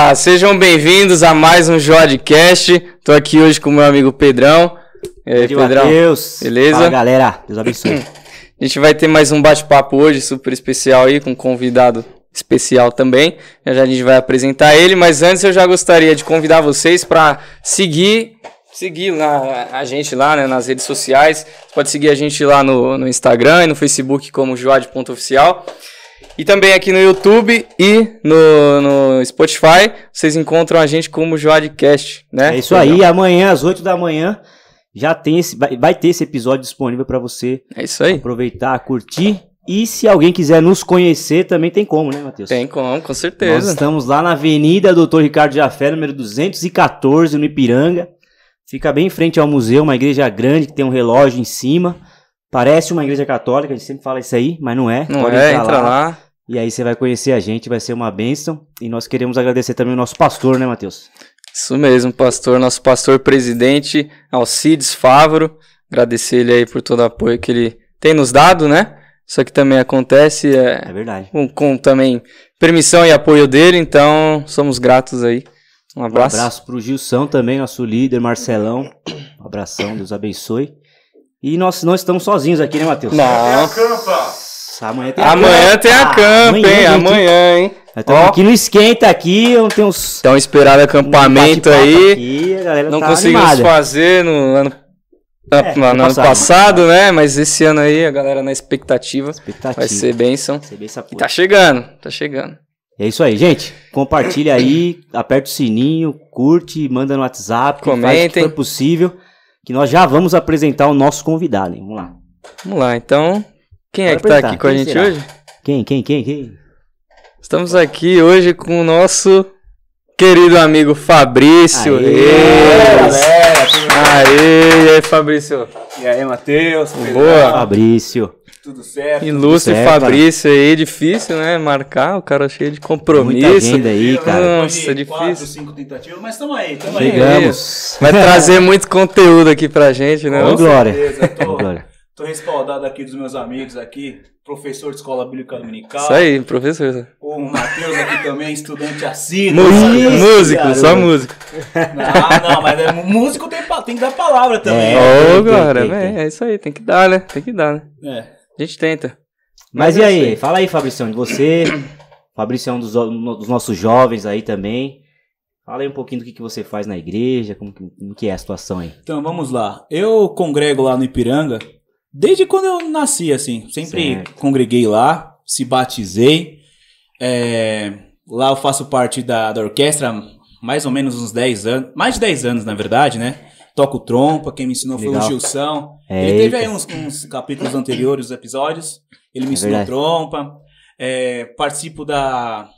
Opa, sejam bem-vindos a mais um Jodcast. Tô aqui hoje com o meu amigo Pedrão. E aí, Pedrão? Mateus. Beleza? Fala, galera. Deus abençoe. A gente vai ter mais um bate-papo hoje, super especial aí, com um convidado especial também. Já a gente vai apresentar ele, mas antes eu já gostaria de convidar vocês para seguir a gente lá, né, nas redes sociais. Você pode seguir a gente lá no Instagram e no Facebook como joad.oficial. E também aqui no YouTube e no Spotify, vocês encontram a gente como Joadcast, né? É isso aí, amanhã às 8 da manhã já tem vai ter esse episódio disponível para você. É isso aí. Aproveitar, curtir. E se alguém quiser nos conhecer, também tem como, né, Matheus? Tem como, com certeza. Nós estamos lá na Avenida Dr. Ricardo Jafé, número 214, no Ipiranga. Fica bem em frente ao museu, uma igreja grande que tem um relógio em cima. Parece uma igreja católica, a gente sempre fala isso aí, mas não é. Não pode entra lá. E aí você vai conhecer a gente, vai ser uma bênção. E nós queremos agradecer também o nosso pastor, né, Matheus? Isso mesmo, pastor, nosso pastor presidente, Alcides Fávaro. Agradecer ele aí por todo o apoio que ele tem nos dado, né? Isso aqui também acontece. É verdade. Com também permissão e apoio dele, então somos gratos aí. Um abraço. Um abraço pro Gilson também, nosso líder, Marcelão. Um abração, Deus abençoe. E nós não estamos sozinhos aqui, né, Matheus? Não. Amanhã tem a campa, hein? Amanhã, hein? Estamos aqui no esquenta aqui, tem uns... Então esperado acampamento aí. Aqui, a galera não tá conseguimos animada. fazer no ano passado, né? Mas esse ano aí, a galera na expectativa. Vai ser bênção. E tá chegando. É isso aí, gente. Compartilha aí, aperta o sininho, curte, manda no WhatsApp, comentem. Faz o que for possível, que nós já vamos apresentar o nosso convidado, hein? Vamos lá, então. Quem é que tá aqui com a gente hoje? Quem? Estamos aqui hoje com o nosso querido amigo Fabrício. E aí, Fabrício? E aí, Matheus? Boa. Fabrício. Tudo certo? Ilustre tudo certo, Fabrício aí, difícil, né? Marcar, o cara cheio de compromisso. Muita agenda aí, cara. Nossa, difícil. 4, 5 tentativas, mas estamos aí. Chegamos. Vai trazer muito conteúdo aqui pra gente, né? Com glória. Certeza, tô respaldado aqui dos meus amigos aqui, professor de escola bíblica dominical. Isso aí, professor. O Matheus aqui também, estudante assíduo. Músico, só músico. Não, mas músico tem que dar palavra também. É isso aí, tem que dar, né? A gente tenta. Mas e aí? Fala aí, Fabricião, de você. Fabricião dos nossos jovens aí também. Fala aí um pouquinho do que você faz na igreja, como que é a situação aí. Então, vamos lá. Eu congrego lá no Ipiranga desde quando eu nasci, assim. Sempre congreguei lá, se batizei. Lá eu faço parte da orquestra mais ou menos uns 10 anos. Mais de 10 anos, na verdade, né? Toco trompa, quem me ensinou foi o Gilson. Ele teve aí uns capítulos anteriores, os episódios. Ele me ensinou trompa. Participo da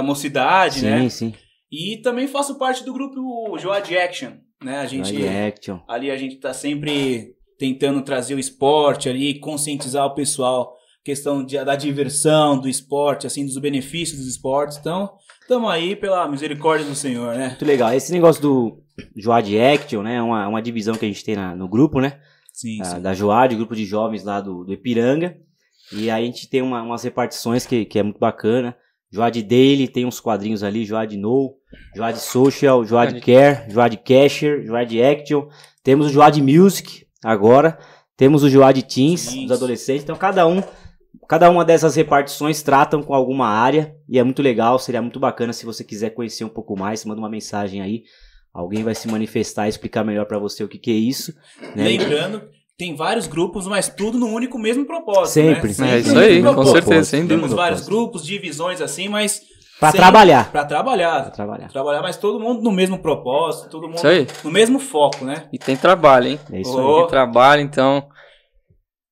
mocidade, né? Sim. E também faço parte do grupo Joad Action, né? A gente tá sempre tentando trazer o esporte ali, conscientizar o pessoal, questão da diversão, do esporte, assim, dos benefícios dos esportes. Então, estamos aí pela misericórdia do Senhor, né? Muito legal. Esse negócio do Joad Action, né? É uma divisão que a gente tem no grupo, né? Sim. Da Joad, grupo de jovens lá do Ipiranga. E aí a gente tem umas repartições que é muito bacana. Joad Daily, tem uns quadrinhos ali, Joad No, Joad Social, Joad Care, Joad Casher, Joad Action. Temos o Joad Music agora. Temos o Joad Teens, os adolescentes. Então cada uma dessas repartições tratam com alguma área. E é muito legal, seria muito bacana se você quiser conhecer um pouco mais. Manda uma mensagem aí. Alguém vai se manifestar e explicar melhor pra você o que é isso. Né? Lembrando, tem vários grupos, mas tudo no único mesmo propósito. Sempre. Né? É isso aí, com certeza, sem dúvida. Temos vários grupos, divisões assim, mas... Pra trabalhar, mas todo mundo no mesmo propósito, todo mundo no mesmo foco, né? E tem trabalho, hein? É isso aí. Tem trabalho, então...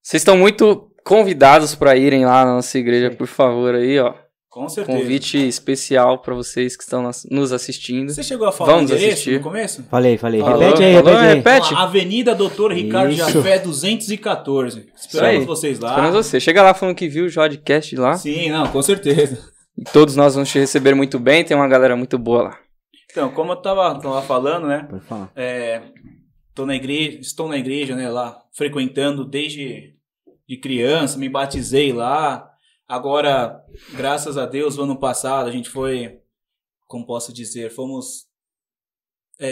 Vocês estão muito convidados pra irem lá na nossa igreja, por favor, aí, ó. Com certeza. Convite especial pra vocês que estão nos assistindo. Você chegou a falar Vamos assistir no começo? Falei. Falou, Repete aí. Repete. Avenida Dr. Ricardo Jafé 214. Esperamos vocês lá. Esperamos você. Chega lá falando que viu o Jodcast lá. Sim, não, com certeza. E todos nós vamos te receber muito bem. Tem uma galera muito boa lá. Então, como eu tava falando, né? Pode falar. Estou na igreja, né, lá, frequentando desde de criança, me batizei lá. Agora, graças a Deus, no ano passado a gente foi como posso dizer, fomos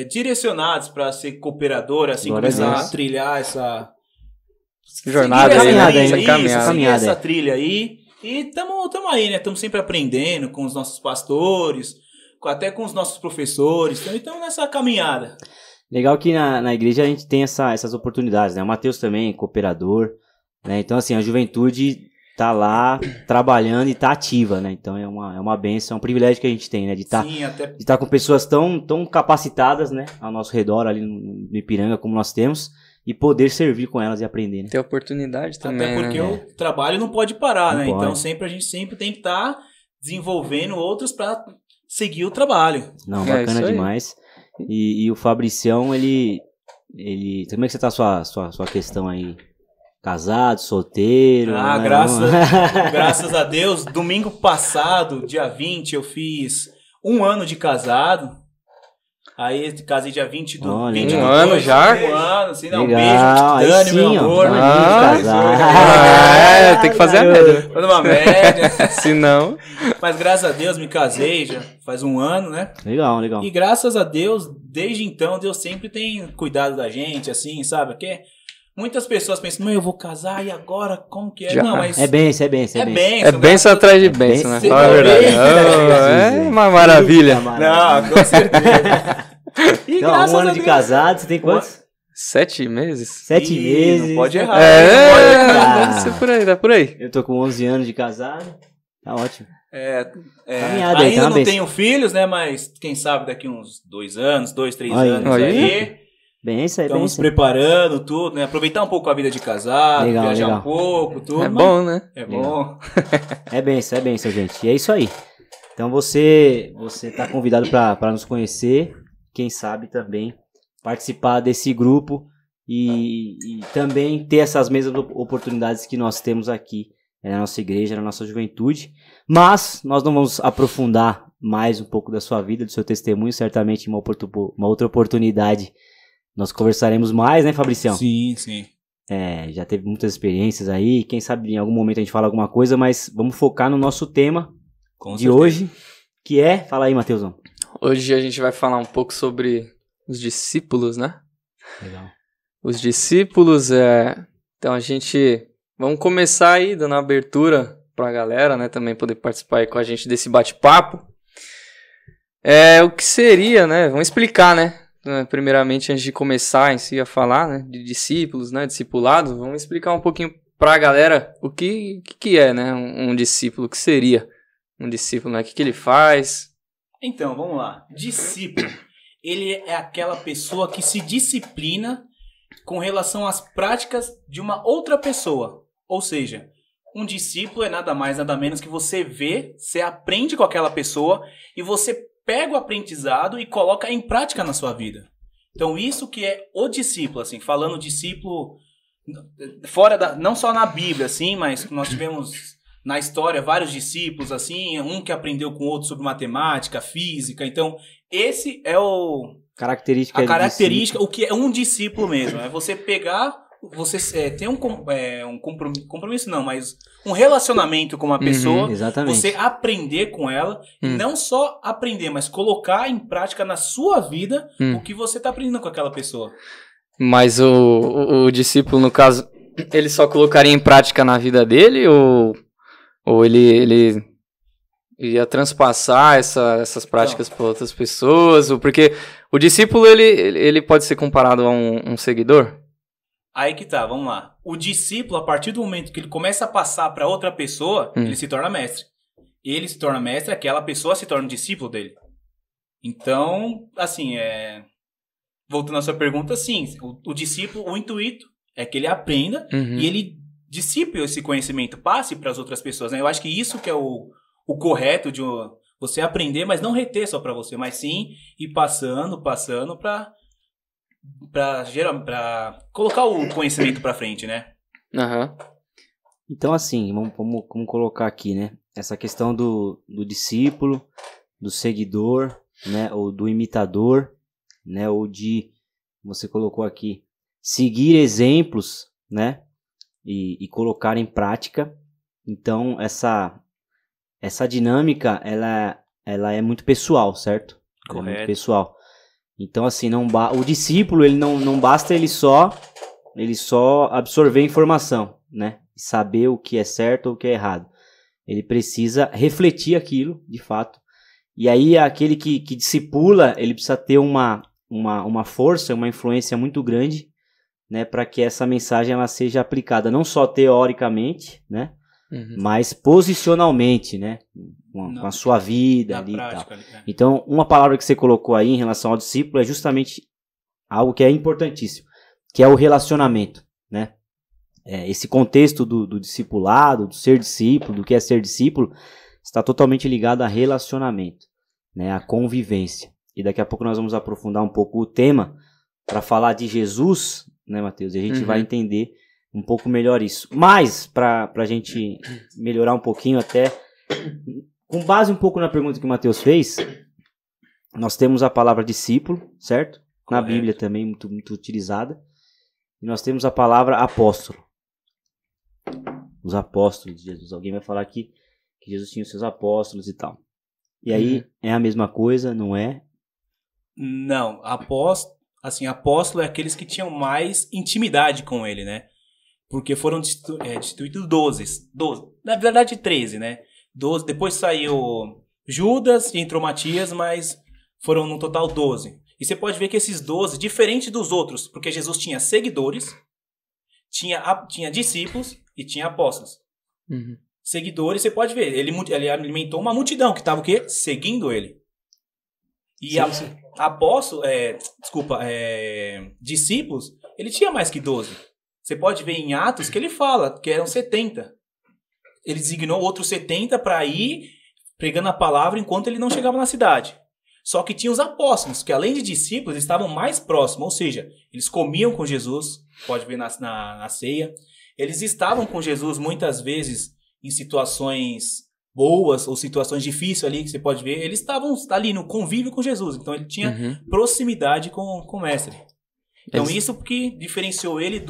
direcionados para ser cooperador, assim, Glória a começar Deus. a trilhar essa Jornada seguir aí, essa né? trilha, Essa isso, caminhada. seguir Caminhada essa aí. trilha aí. E estamos aí, né? Estamos sempre aprendendo com os nossos pastores, até com os nossos professores. Então, estamos nessa caminhada. Legal que na igreja a gente tem essas oportunidades, né? O Matheus também, cooperador, né? Então, assim, a juventude tá lá trabalhando e tá ativa, né? Então é uma bênção, é um privilégio que a gente tem, né? De Sim, até estar com pessoas tão capacitadas, né? Ao nosso redor, ali no Ipiranga, como nós temos, e poder servir com elas e aprender, né? Ter oportunidade também, Até porque né? o trabalho não pode parar, Não né? pode. Então a gente sempre tem que estar desenvolvendo outros para seguir o trabalho. Não, É, bacana isso aí. demais. E o Fabricião, ele... Como é que você tá a sua questão aí? Casado, solteiro? Ah, né? graças a Deus, domingo passado, dia 20, eu fiz 1 ano de casado. Aí casei dia 20 do Olha, 20 um do ano 2, já? 1 ano, assim, né? Um Legal, beijo, aí Dani, meu sim, ó. amor. Ah, tem que fazer a média. Fazendo uma média. Se não, Mas graças a Deus me casei, já faz 1 ano, né? Legal, legal. E graças a Deus, desde então, Deus sempre tem cuidado da gente, assim, sabe? Porque muitas pessoas pensam, não, eu vou casar e agora, como que é? Já. Não, mas É bênção. é bênção. é benção atrás de benção, né? Bem- Fala a verdade. Bem- Oh, é uma maravilha. Não, com certeza. E Então, graças 1 ano a de Deus- casado, você tem quantos? 7 meses? 7 Ih, meses. Não pode errar. É, não pode errar. deve ser por aí, tá por aí. Eu tô com 11 anos de casado. Tá ótimo. Caminhada aí, Ainda tá uma não benção. tenho filhos, né? Mas quem sabe daqui uns 2 anos, 2, 3 Aí. anos Aí. aí. Benção, é Estamos benção. preparando tudo, né? Aproveitar um pouco a vida de casado, Legal, viajar legal. um pouco, tudo. É mas bom, né? É bom. É benção, gente. E é isso aí. Então você tá convidado para nos conhecer. Quem sabe também participar desse grupo e também ter essas mesmas oportunidades que nós temos aqui na nossa igreja, na nossa juventude. Mas nós não vamos aprofundar mais um pouco da sua vida, do seu testemunho. Certamente em uma outra oportunidade nós conversaremos mais, né, Fabricião? Sim, sim. Já teve muitas experiências aí. Quem sabe em algum momento a gente fala alguma coisa, mas vamos focar no nosso tema Com de certeza. hoje, que é... Fala aí, Matheusão. Hoje a gente vai falar um pouco sobre os discípulos, né? Legal. Os discípulos, então a gente... Vamos começar aí dando a abertura pra galera, né? Também poder participar aí com a gente desse bate-papo. O que seria, né? Vamos explicar, né? Primeiramente, antes de começar em si a falar, né? De discípulos, né? Discipulados. Vamos explicar um pouquinho pra galera o que é, né? Um discípulo, o que seria um discípulo, né? O que ele faz. Então, vamos lá. Discípulo. Ele é aquela pessoa que se disciplina com relação às práticas de uma outra pessoa. Ou seja, um discípulo é nada mais, nada menos que você vê, você aprende com aquela pessoa e você pega o aprendizado e coloca em prática na sua vida. Então, isso que é o discípulo, assim, falando discípulo fora não só na Bíblia, assim, mas nós tivemos na história vários discípulos, assim, um que aprendeu com outro sobre matemática, física. Então, esse é a característica, o que é um discípulo mesmo. É você pegar, você ter um compromisso, não, mas um relacionamento com uma pessoa, Exatamente. você aprender com ela, e não só aprender, mas colocar em prática na sua vida o que você está aprendendo com aquela pessoa. Mas o discípulo, no caso, ele só colocaria em prática na vida dele ou ele ia transpassar essas práticas para outras pessoas? Porque o discípulo, ele pode ser comparado a um seguidor? Aí que tá, vamos lá. O discípulo, a partir do momento que ele começa a passar para outra pessoa, ele se torna mestre. Ele se torna mestre, aquela pessoa se torna discípulo dele. Então, assim, voltando à sua pergunta, sim, o discípulo, o intuito é que ele aprenda e ele dissipe esse conhecimento, passe para as outras pessoas, né? Eu acho que isso que é o correto de você aprender, mas não reter só para você, mas sim ir passando para colocar o conhecimento para frente, né? Aham. Então, assim, vamos colocar aqui, né? Essa questão do discípulo, do seguidor, né? Ou do imitador, né? Ou de, você colocou aqui, seguir exemplos, né? E colocar em prática. Então, essa dinâmica, ela ela é muito pessoal, certo? Ela é muito Correto. pessoal. Então, assim, o discípulo, ele não basta ele só absorver informação, né? Saber o que é certo ou o que é errado. Ele precisa refletir aquilo, de fato. E aí, aquele que discipula, ele precisa ter uma força, uma influência muito grande, né? Para que essa mensagem ela seja aplicada não só teoricamente, né? Mas posicionalmente, né? Com a sua vida ali prática, e tal. Então, uma palavra que você colocou aí em relação ao discípulo é justamente algo que é importantíssimo, que é o relacionamento, né? Esse contexto do discipulado, do ser discípulo, do que é ser discípulo, está totalmente ligado a relacionamento, né? A convivência. E daqui a pouco nós vamos aprofundar um pouco o tema para falar de Jesus, né, Mateus? E a gente vai entender um pouco melhor isso. Mas, para a gente melhorar um pouquinho até, com base um pouco na pergunta que o Mateus fez, nós temos a palavra discípulo, certo? Na Bíblia também, muito, muito utilizada. E nós temos a palavra apóstolo. Os apóstolos de Jesus. Alguém vai falar que Jesus tinha os seus apóstolos e tal. E aí, é a mesma coisa, não é? Não, apóstolo é aqueles que tinham mais intimidade com ele, né? Porque foram destituídos 12. Na verdade, 13, né? 12, depois saiu Judas e entrou Matias, mas foram no total 12. E você pode ver que esses 12, diferente dos outros, porque Jesus tinha seguidores, tinha discípulos e tinha apóstolos. Seguidores, você pode ver, ele alimentou uma multidão que estava o quê? Seguindo ele. E discípulos, ele tinha mais que 12. Você pode ver em Atos que ele fala que eram 70. Ele designou outros 70 para ir pregando a palavra enquanto ele não chegava na cidade. Só que tinha os apóstolos, que além de discípulos, eles estavam mais próximos. Ou seja, eles comiam com Jesus, pode ver na ceia. Eles estavam com Jesus muitas vezes em situações boas ou situações difíceis ali, que você pode ver. Eles estavam ali no convívio com Jesus. Então ele tinha proximidade com o mestre. Então isso que diferenciou ele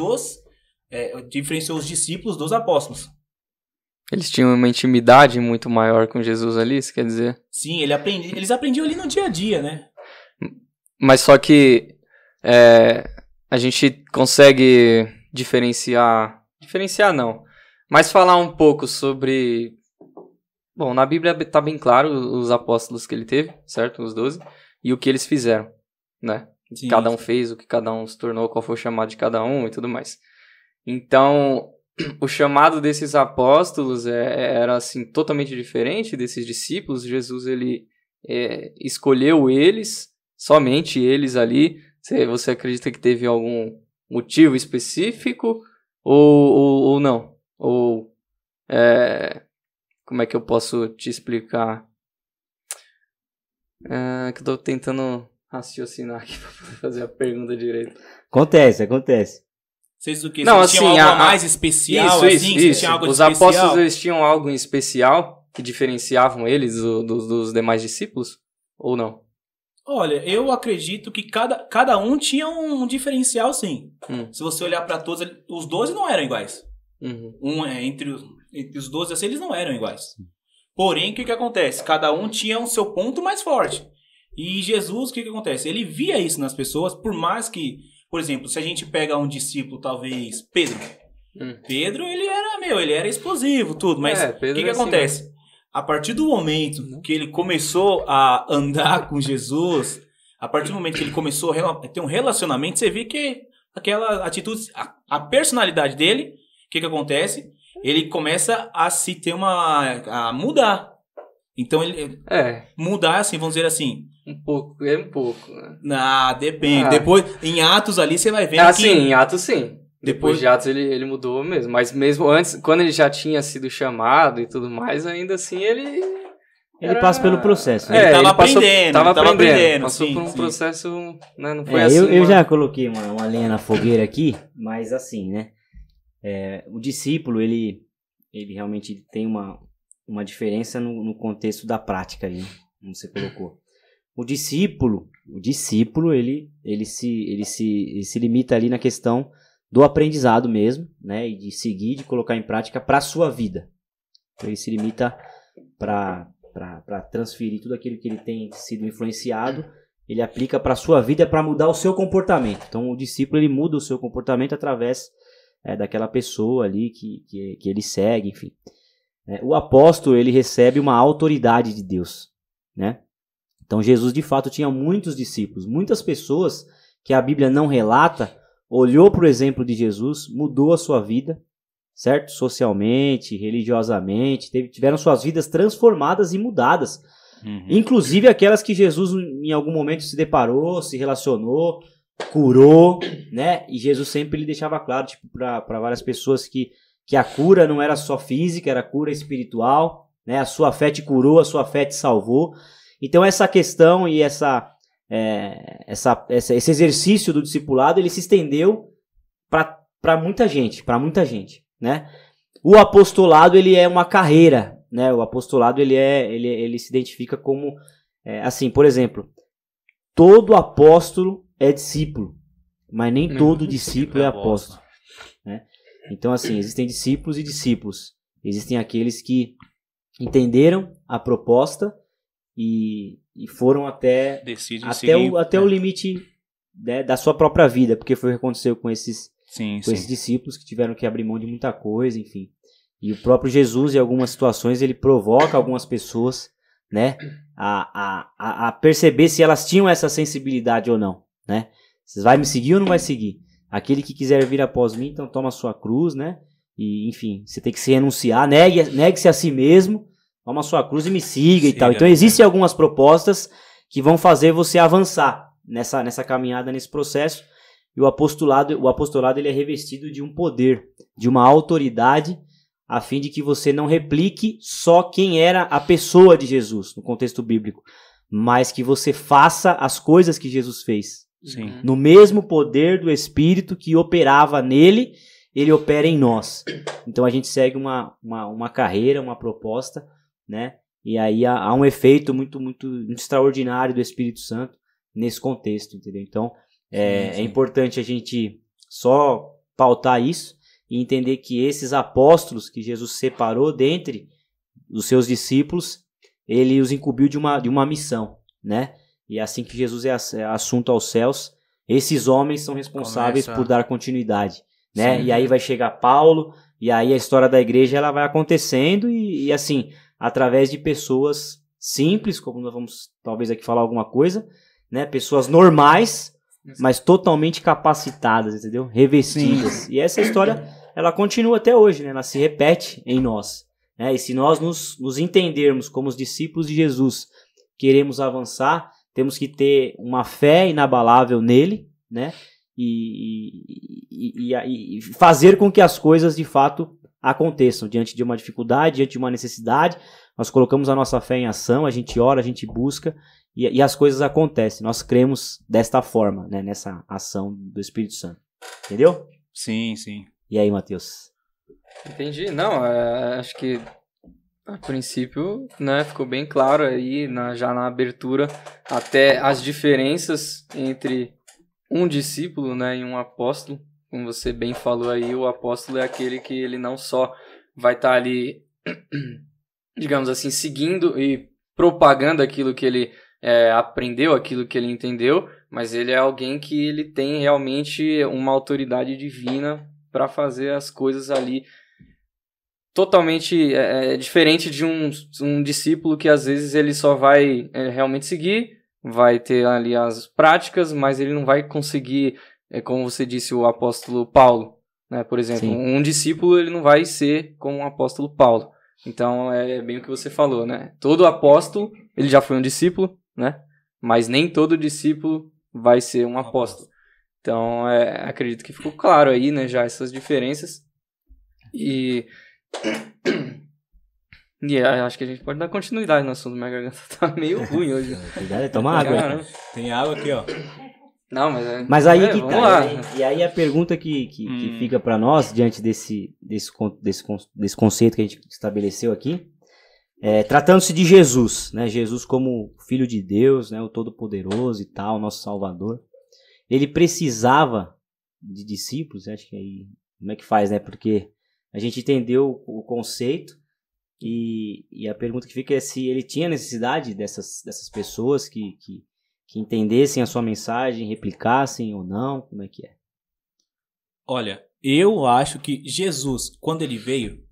diferenciou os discípulos dos apóstolos. Eles tinham uma intimidade muito maior com Jesus ali, isso quer dizer? Sim, eles aprendiam ali no dia a dia, né? Mas só que a gente consegue diferenciar não, mas falar um pouco sobre... Bom, na Bíblia tá bem claro os apóstolos que ele teve, certo? Os 12, e o que eles fizeram, né? Sim. Cada um fez, o que cada um se tornou, qual foi o chamado de cada um e tudo mais. Então... O chamado desses apóstolos era assim, totalmente diferente desses discípulos. Jesus ele escolheu eles, somente eles ali. Você acredita que teve algum motivo específico ou não? Ou como é que eu posso te explicar? Que eu tô tentando raciocinar aqui para fazer a pergunta direito. Acontece. Vocês o quê? Não, Vocês assim, tinham algo mais especial? Isso. Tinha algo Os especial? apóstolos eles tinham algo em especial que diferenciavam eles dos demais discípulos? Ou não? Olha, eu acredito que cada um tinha um diferencial, sim. Se você olhar para todos, os 12 não eram iguais. Entre os 12, assim, eles não eram iguais. Porém, o que acontece? Cada um tinha o seu ponto mais forte. E Jesus, o que acontece? Ele via isso nas pessoas, por mais que... Por exemplo, se a gente pega um discípulo, talvez Pedro. Pedro, ele era explosivo, tudo. Mas o que acontece? Assim, a partir do momento que ele começou a andar com Jesus, a partir do momento que ele começou a ter um relacionamento, você vê que aquela atitude, a personalidade dele, o que acontece? Ele começa a a mudar. Então, ele mudar, assim, vamos dizer assim... Um pouco. Depende. Depois, em Atos ali, você vai ver que... Sim, em Atos sim. Depois de Atos ele mudou mesmo. Mas mesmo antes, quando ele já tinha sido chamado e tudo mais, ainda assim ele passa pelo processo. Né? Ele tava aprendendo. Passou por um processo, né? Não foi eu já coloquei uma lenha na fogueira aqui, mas assim, né? O discípulo, ele realmente tem uma diferença no contexto da prática aí, como você colocou. O discípulo, ele se limita ali na questão do aprendizado mesmo, né, e de seguir, de colocar em prática para a sua vida. Ele se limita para para transferir tudo aquilo que ele tem sido influenciado, ele aplica para a sua vida para mudar o seu comportamento. Então o discípulo ele muda o seu comportamento através daquela pessoa ali que ele segue, enfim. O apóstolo ele recebe uma autoridade de Deus, né? Então Jesus de fato tinha muitos discípulos, muitas pessoas que a Bíblia não relata, olhou para o exemplo de Jesus, mudou a sua vida, certo? Socialmente, religiosamente, tiveram suas vidas transformadas e mudadas. Inclusive aquelas que Jesus em algum momento se deparou, se relacionou, curou, né? E Jesus sempre lhe deixava claro, tipo, para várias pessoas que a cura não era só física, era cura espiritual, né? A sua fé te curou, a sua fé te salvou. Então essa questão e esse exercício do discipulado, ele se estendeu para muita gente, né? O apostolado, ele é uma carreira, né? O apostolado, ele se identifica como, assim, por exemplo, todo apóstolo é discípulo, mas nem todo discípulo é apóstolo, né? Então, assim, existem discípulos e discípulos. Existem aqueles que entenderam a proposta e foram até o limite, né, da sua própria vida, porque foi o que aconteceu com esses discípulos que tiveram que abrir mão de muita coisa, enfim. E o próprio Jesus, em algumas situações, ele provoca algumas pessoas, né, a perceber se elas tinham essa sensibilidade ou não, né? Você vai me seguir ou não vai seguir? Aquele que quiser vir após mim, então toma a sua cruz, né? E, enfim, você tem que se renunciar, negue-se a si mesmo, toma a sua cruz e me siga e tal. Então existem algumas propostas que vão fazer você avançar nessa caminhada, nesse processo. E o apostolado ele é revestido de um poder, de uma autoridade, a fim de que você não replique só quem era a pessoa de Jesus, no contexto bíblico, mas que você faça as coisas que Jesus fez. Sim. No mesmo poder do Espírito que operava nele, ele opera em nós. Então a gente segue uma carreira, uma proposta, né? E aí há um efeito muito extraordinário do Espírito Santo nesse contexto, entendeu? Então é importante a gente só pautar isso e entender que esses apóstolos que Jesus separou dentre os seus discípulos, ele os incumbiu de uma missão, né? E assim que Jesus é assunto aos céus, esses homens são responsáveis por dar continuidade, né? E aí vai chegar Paulo, e aí a história da igreja ela vai acontecendo e assim, através de pessoas simples, como nós vamos talvez aqui falar alguma coisa, né? Pessoas normais, mas totalmente capacitadas, entendeu? Revestidas. E essa história, ela continua até hoje, né? Ela se repete em nós, né? E se nós nos entendermos como os discípulos de Jesus, queremos avançar, temos que ter uma fé inabalável nele, né? E fazer com que as coisas de fato aconteçam diante de uma dificuldade, diante de uma necessidade. Nós colocamos a nossa fé em ação, a gente ora, a gente busca e as coisas acontecem. Nós cremos desta forma, né? Nessa ação do Espírito Santo. Entendeu? Sim. E aí, Matheus? Entendi. Não, acho que a princípio, né, ficou bem claro aí, já na abertura, até as diferenças entre um discípulo, né, e um apóstolo. Como você bem falou aí, o apóstolo é aquele que ele não só vai estar ali, digamos assim, seguindo e propagando aquilo que ele aprendeu, aquilo que ele entendeu, mas ele é alguém que ele tem realmente uma autoridade divina para fazer as coisas ali totalmente diferente de um discípulo que às vezes ele só vai realmente seguir, vai ter ali as práticas, mas ele não vai conseguir, como você disse, o apóstolo Paulo, né? Por exemplo, Sim. Um discípulo ele não vai ser como o apóstolo Paulo. Então é bem o que você falou, né? Todo apóstolo ele já foi um discípulo, né? Mas nem todo discípulo vai ser um apóstolo. Então acredito que ficou claro aí, né? Já essas diferenças e acho que a gente pode dar continuidade no assunto. Minha garganta tá meio ruim hoje. Cuidado, toma água. Caramba. Tem água aqui, ó. Não, mas Mas aí que vamos tá. lá. E aí a pergunta que fica para nós, diante desse conceito que a gente estabeleceu aqui, tratando-se de Jesus, né? Jesus como Filho de Deus, né? O Todo-Poderoso e tal, nosso Salvador. Ele precisava de discípulos, acho que aí, como é que faz, né? Porque a gente entendeu o conceito, E a pergunta que fica é se ele tinha necessidade dessas pessoas que entendessem a sua mensagem, replicassem ou não, como é que é? Olha, eu acho que Jesus, quando ele veio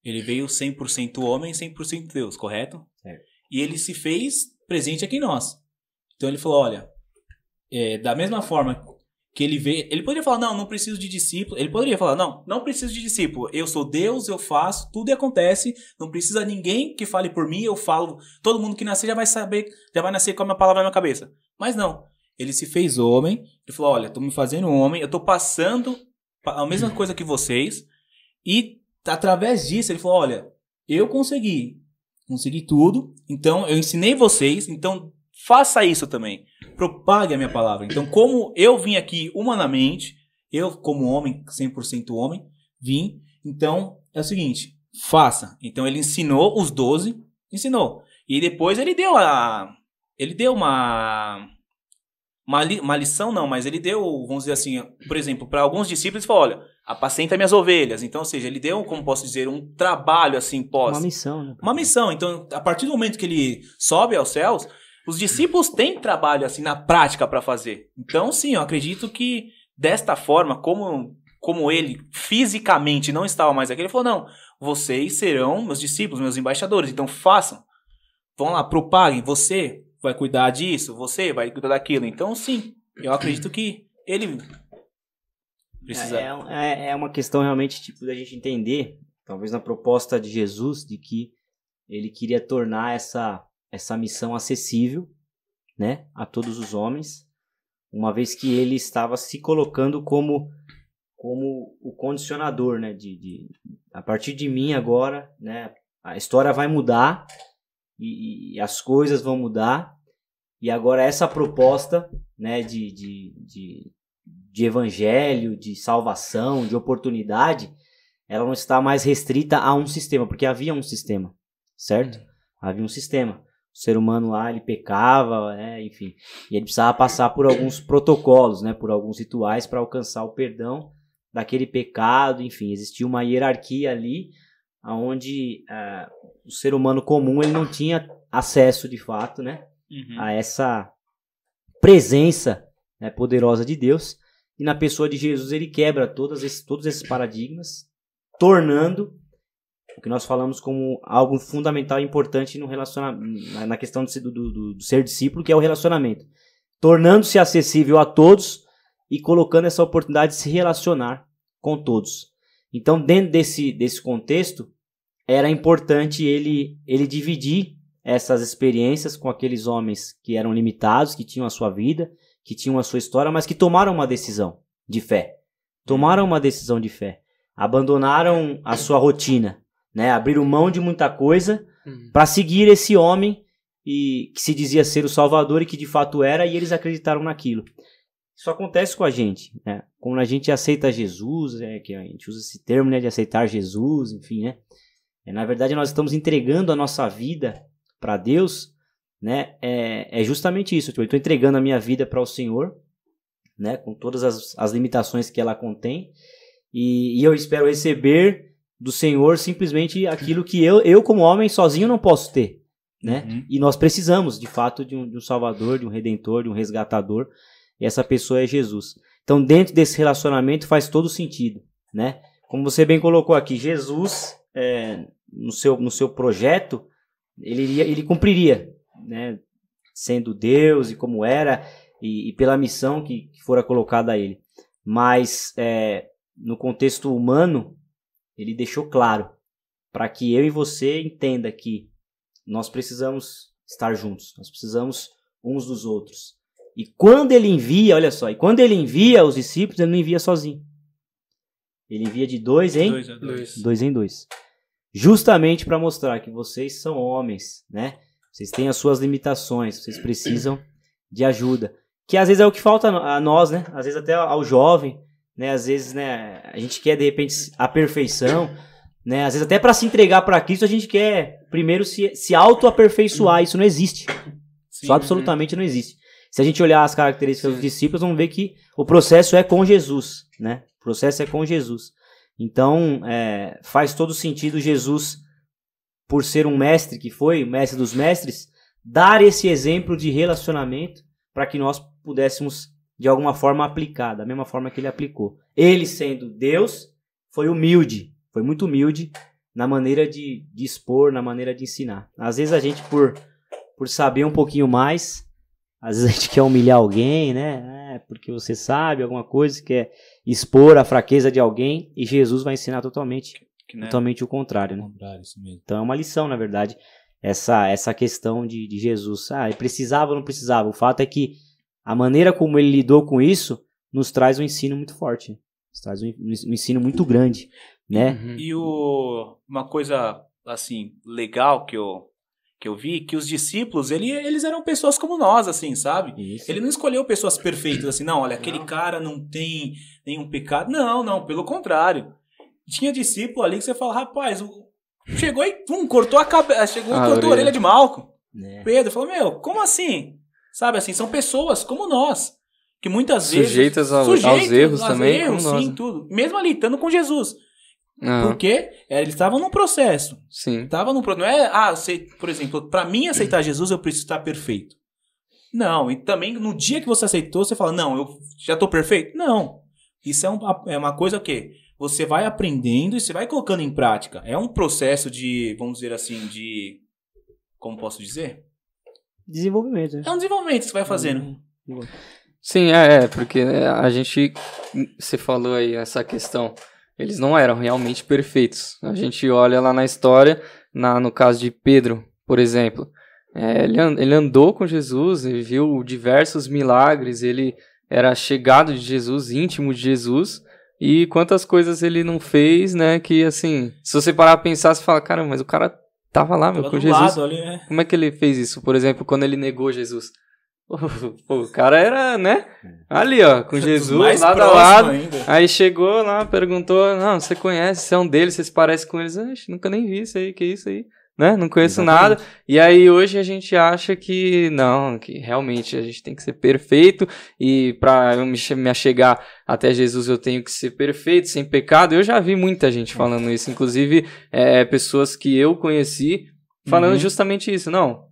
100% homem e 100% Deus, correto? Certo. E ele se fez presente aqui em nós. Então ele falou, olha, da mesma forma que ele veio, ele poderia falar, não preciso de discípulo. Ele poderia falar, não preciso de discípulo. Eu sou Deus, eu faço, tudo acontece. Não precisa ninguém que fale por mim, eu falo. Todo mundo que nascer já vai saber, já vai nascer com a minha palavra na minha cabeça. Mas não, ele se fez homem. Ele falou, olha, tô me fazendo homem, eu tô passando a mesma coisa que vocês. E através disso ele falou, olha, eu consegui tudo. Então eu ensinei vocês, então faça isso também. Propague a minha palavra. Então, como eu vim aqui humanamente, eu como homem, 100% homem, vim. Então, é o seguinte, faça. Então, ele ensinou os 12, ensinou. E depois ele deu uma lição, não, mas ele deu, vamos dizer assim, por exemplo, para alguns discípulos, ele falou, olha, apacenta minhas ovelhas. Então, ou seja, ele deu, como posso dizer, um trabalho assim, Uma missão, né? Uma missão. Então, a partir do momento que ele sobe aos céus, os discípulos têm trabalho assim na prática para fazer. Então, sim, eu acredito que desta forma, como ele fisicamente não estava mais aqui, ele falou, não, vocês serão meus discípulos, meus embaixadores, então façam. Vão lá, propaguem, você vai cuidar disso, você vai cuidar daquilo. Então, sim, eu acredito que ele precisa... É uma questão realmente tipo da gente entender, talvez na proposta de Jesus, de que ele queria tornar essa missão acessível, né, a todos os homens, uma vez que ele estava se colocando como o condicionador, né, a partir de mim agora, né, a história vai mudar e as coisas vão mudar, e agora essa proposta, né, de evangelho, de salvação, de oportunidade, ela não está mais restrita a um sistema, porque havia um sistema, certo? Havia um sistema. O ser humano lá, ele pecava, enfim, e ele precisava passar por alguns protocolos, né, por alguns rituais para alcançar o perdão daquele pecado, enfim, existia uma hierarquia ali, onde o ser humano comum ele não tinha acesso de fato, né, a essa presença, né, poderosa de Deus, e na pessoa de Jesus ele quebra todos esses paradigmas, tornando o que nós falamos como algo fundamental e importante no relacionamento, na questão do ser discípulo, que é o relacionamento. Tornando-se acessível a todos e colocando essa oportunidade de se relacionar com todos. Então, dentro desse contexto, era importante ele dividir essas experiências com aqueles homens que eram limitados, que tinham a sua vida, que tinham a sua história, mas que tomaram uma decisão de fé. Tomaram uma decisão de fé. Abandonaram a sua rotina, né, abriram mão de muita coisa para seguir esse homem que se dizia ser o Salvador e que de fato era, e eles acreditaram naquilo. Isso acontece com a gente, né? Quando a gente aceita Jesus, que a gente usa esse termo, né, de aceitar Jesus, enfim, né? Na verdade, nós estamos entregando a nossa vida para Deus, né? É justamente isso. Tipo, eu estou entregando a minha vida para o Senhor, né, com todas as limitações que ela contém, e eu espero receber do Senhor simplesmente aquilo que eu como homem sozinho não posso ter, né? E nós precisamos de fato de um Salvador, de um Redentor, de um Resgatador, e essa pessoa é Jesus. Então, dentro desse relacionamento faz todo sentido, né? Como você bem colocou aqui, Jesus no seu projeto ele cumpriria, né? Sendo Deus e como era e pela missão que fora colocada a ele, mas no contexto humano ele deixou claro para que eu e você entenda que nós precisamos estar juntos, nós precisamos uns dos outros. E quando ele envia, olha só, os discípulos, ele não envia sozinho. Ele envia de dois em dois. Justamente para mostrar que vocês são homens, né? Vocês têm as suas limitações, vocês precisam de ajuda. Que às vezes é o que falta a nós, né? Às vezes até ao jovem, né? Às vezes, né, a gente quer de repente a perfeição, né? Às vezes até para se entregar para Cristo a gente quer primeiro se auto-aperfeiçoar. Isso não existe. Sim, Isso absolutamente não existe. Se a gente olhar as características dos discípulos, vamos ver que o processo é com Jesus, né? O processo é com Jesus. Então, faz todo sentido Jesus por ser um mestre que foi, o mestre dos mestres, dar esse exemplo de relacionamento para que nós pudéssemos, de alguma forma, aplicar, da mesma forma que ele aplicou. Ele, sendo Deus, foi humilde, foi muito humilde na maneira de expor, na maneira de ensinar. Às vezes a gente, por saber um pouquinho mais, às vezes a gente quer humilhar alguém, né? Porque você sabe alguma coisa, quer expor a fraqueza de alguém, e Jesus vai ensinar totalmente o contrário, né? Isso mesmo. Então é uma lição, na verdade, essa questão de Jesus. Ele precisava ou não precisava? O fato é que a maneira como ele lidou com isso nos traz um ensino muito forte, nos traz um ensino muito grande, né? E uma coisa, assim, legal que eu vi, que os discípulos, eles eram pessoas como nós, assim, sabe? Isso. Ele não escolheu pessoas perfeitas, assim, não, olha, aquele cara não tem nenhum pecado. Não, pelo contrário. Tinha discípulo ali que você fala, rapaz, chegou e cortou a cabeça, e cortou a orelha de Malco. Pedro falou, como assim? Sabe, assim, são pessoas como nós, que muitas vezes... Sujeitas aos erros também, como nós. Sim, tudo. Mesmo ali, estando com Jesus. Porque eles estavam num processo. Sim. Não é, por exemplo, para mim aceitar Jesus eu preciso estar perfeito. Não, e também no dia que você aceitou, você fala, não, eu já estou perfeito? Não. Isso é uma coisa que você vai aprendendo e você vai colocando em prática. É um processo de, vamos dizer assim, como posso dizer? Desenvolvimento. Né? É um desenvolvimento que você vai fazendo. Sim, porque você falou aí essa questão, eles não eram realmente perfeitos. A gente olha lá na história, no caso de Pedro, por exemplo, ele andou com Jesus, ele viu diversos milagres, ele era chegado de Jesus, íntimo de Jesus, e quantas coisas ele não fez, né, que assim, se você parar pra pensar, você fala, cara, mas o cara tava lá, com Jesus, ali, né? Como é que ele fez isso? Por exemplo, quando ele negou Jesus. Pô, o cara era, né, ali, ó, com Jesus, lado a lado, ainda. Aí chegou lá, perguntou, não, você conhece, você é um deles, você se parece com eles, nunca nem vi isso aí, que isso aí, né, não conheço nada, e aí hoje a gente acha que não, que realmente a gente tem que ser perfeito, e pra eu me achegar até Jesus eu tenho que ser perfeito, sem pecado. Eu já vi muita gente falando isso, inclusive pessoas que eu conheci falando justamente isso, não,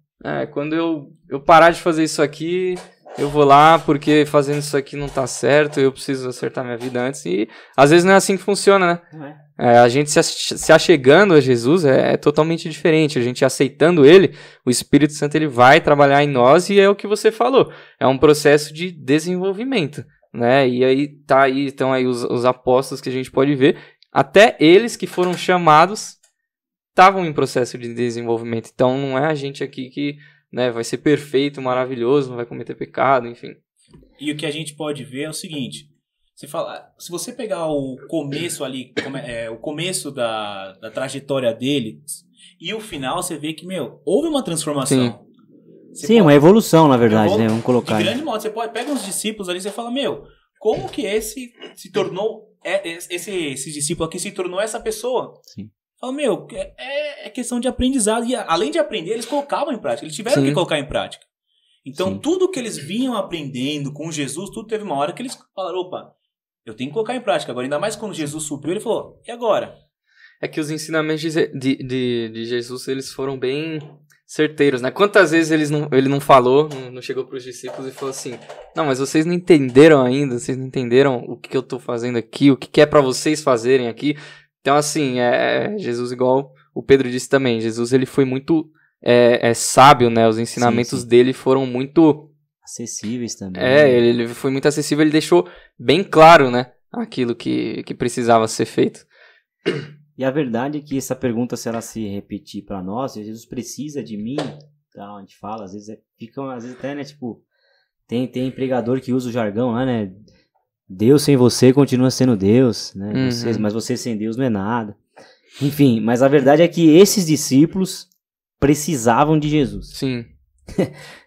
quando eu parar de fazer isso aqui, eu vou lá porque fazendo isso aqui não tá certo, eu preciso acertar minha vida antes. E às vezes não é assim que funciona, né? A gente se achegando a Jesus é totalmente diferente. A gente aceitando Ele, o Espírito Santo ele vai trabalhar em nós, e é o que você falou. É um processo de desenvolvimento, né? E aí estão aí os apóstolos que a gente pode ver. Até eles que foram chamados estavam em processo de desenvolvimento. Então não é a gente aqui que, né, vai ser perfeito, maravilhoso, não vai cometer pecado, enfim. E o que a gente pode ver é o seguinte, se você pegar o começo ali, o começo da trajetória dele, e o final, você vê que, houve uma transformação. Sim, uma evolução, na verdade, né? Vamos colocar. De grande modo, você pega uns discípulos ali e você fala, como que esse se tornou, esse discípulo aqui se tornou essa pessoa? Sim. Fala, é questão de aprendizado. E além de aprender, eles colocavam em prática. Eles tiveram que colocar em prática. Então, tudo que eles vinham aprendendo com Jesus, tudo teve uma hora que eles falaram, opa, eu tenho que colocar em prática. Agora, ainda mais quando Jesus subiu, ele falou, e agora? É que os ensinamentos de Jesus, eles foram bem certeiros, né? Quantas vezes ele não falou, não chegou para os discípulos e falou assim, não, mas vocês não entenderam ainda, vocês não entenderam o que eu tô fazendo aqui, o que é para vocês fazerem aqui. Então, assim, Jesus, igual o Pedro disse também, Jesus ele foi muito sábio, né? Os ensinamentos dele foram muito... acessíveis também. Ele foi muito acessível, ele deixou bem claro, né? Aquilo que precisava ser feito. E a verdade é que essa pergunta, se ela se repetir para nós, Jesus precisa de mim, tá? A gente fala, às vezes até, né, tipo, tem pregador que usa o jargão lá, né? Deus sem você continua sendo Deus, né? Mas você sem Deus não é nada. Enfim, mas a verdade é que esses discípulos precisavam de Jesus. Sim.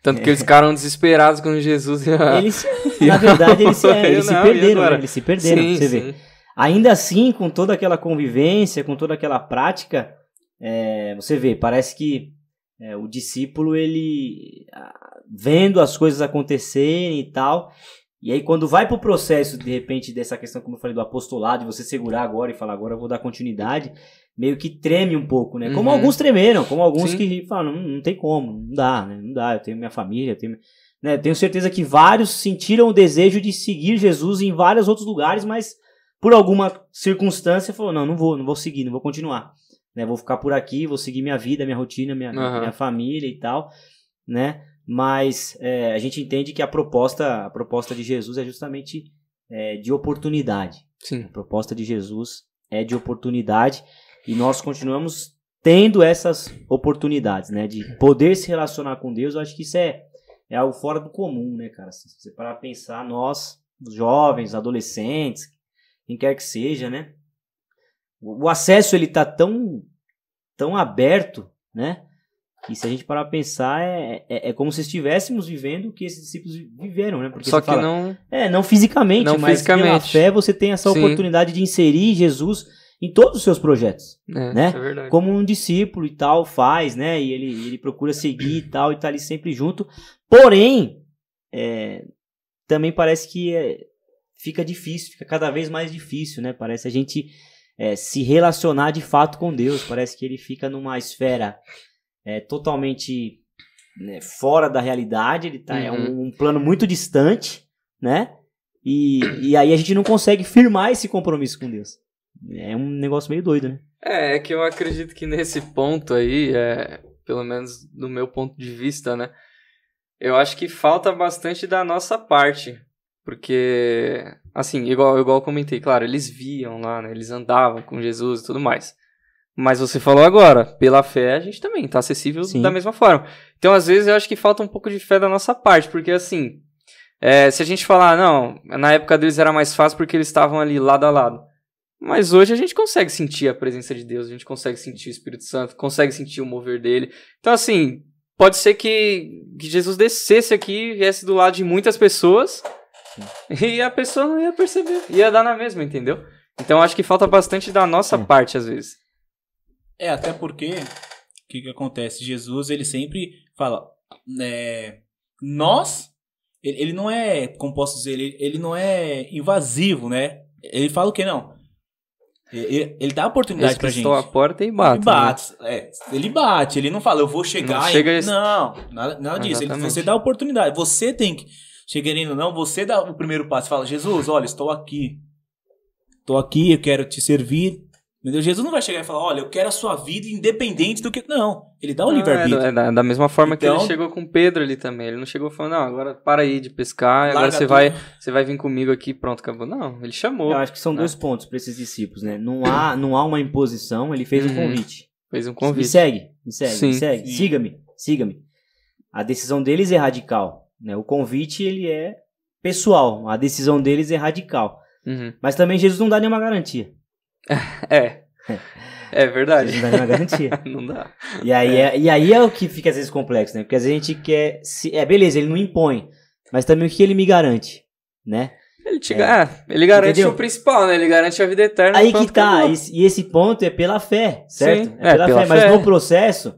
Tanto que eles ficaram desesperados quando Jesus ia... Na verdade, eles se perderam, né? Eles se perderam, sim, você vê. Ainda assim, com toda aquela convivência, com toda aquela prática, você vê, parece que o discípulo, ele vendo as coisas acontecerem e tal... E aí quando vai pro processo, de repente, dessa questão, como eu falei, do apostolado, de você segurar agora e falar, agora eu vou dar continuidade, meio que treme um pouco, né? Como Uhum. alguns tremeram, como alguns Sim. que falam, não tem como, não dá, né? Não dá, eu tenho minha família, né? Tenho certeza que vários sentiram o desejo de seguir Jesus em vários outros lugares, mas por alguma circunstância falou, não vou seguir, não vou continuar, né? Vou ficar por aqui, vou seguir minha vida, minha rotina, minha família e tal, né? Mas a gente entende que a proposta de Jesus é justamente de oportunidade. Sim. A proposta de Jesus é de oportunidade e nós continuamos tendo essas oportunidades, né? De poder se relacionar com Deus. Eu acho que isso é algo fora do comum, né, cara? Se você parar pra pensar, nós, os jovens, adolescentes, quem quer que seja, né? O acesso, ele tá tão aberto, né? Que se a gente parar pra pensar, é como se estivéssemos vivendo o que esses discípulos viveram, né? Porque Só você que fala, não... não fisicamente, Não mas pela fisicamente. fé você tem essa Sim. oportunidade de inserir Jesus em todos os seus projetos, né? É verdade. Como um discípulo e tal faz, né? E ele procura seguir e tal, e tá ali sempre junto. Porém, também parece que fica difícil, fica cada vez mais difícil, né? Parece a gente se relacionar de fato com Deus. Parece que ele fica numa esfera totalmente, né, fora da realidade. Ele tá um plano muito distante, né? E aí a gente não consegue firmar esse compromisso com Deus. É um negócio meio doido, né? É que eu acredito que nesse ponto aí, pelo menos do meu ponto de vista, né? Eu acho que falta bastante da nossa parte. Porque, assim, igual eu comentei, claro, eles viam lá, né? Eles andavam com Jesus e tudo mais. Mas você falou agora, pela fé a gente também tá acessível Sim. da mesma forma. Então, às vezes, eu acho que falta um pouco de fé da nossa parte. Porque, assim, se a gente falar, não, na época deles era mais fácil porque eles estavam ali lado a lado. Mas hoje a gente consegue sentir a presença de Deus, a gente consegue sentir o Espírito Santo, consegue sentir o mover dele. Então, assim, pode ser que Jesus descesse aqui, viesse do lado de muitas pessoas, e a pessoa não ia perceber, ia dar na mesma, entendeu? Então, acho que falta bastante da nossa parte, às vezes. Até porque, o que acontece? Jesus, ele sempre fala, ele não é, como posso dizer, ele não é invasivo, né? Ele fala o que não? Ele dá oportunidade pra gente. Estou à porta e bate. Ele bate, ele não fala, eu vou chegar Não, nada disso. Você dá oportunidade. Você tem que, chegando ou não, você dá o primeiro passo. Fala, Jesus, olha, estou aqui, eu quero te servir. Entendeu? Jesus não vai chegar e falar, olha, eu quero a sua vida independente do que... Não, ele dá o livre-arbítrio. É da mesma forma que Então, ele chegou com Pedro ali também. Ele não chegou falando, não, agora para aí de pescar, agora você vai vir comigo aqui, pronto, acabou. Não, ele chamou. Eu acho que são dois pontos para esses discípulos, né? Não há uma imposição, ele fez um convite. Fez um convite. Me segue, Sim. siga-me. A decisão deles é radical, né? O convite, ele é pessoal, a decisão deles é radical. Mas também Jesus não dá nenhuma garantia. É verdade. Não dá nenhuma garantia. Não dá. E aí é o que fica às vezes complexo, né? Porque às vezes a gente quer... beleza, ele não impõe. Mas também o que ele me garante, né? Ele garante Entendeu? o principal, né? Ele garante a vida eterna. Aí que tá. E esse ponto é pela fé, certo? Sim, pela fé. fé. Mas no processo,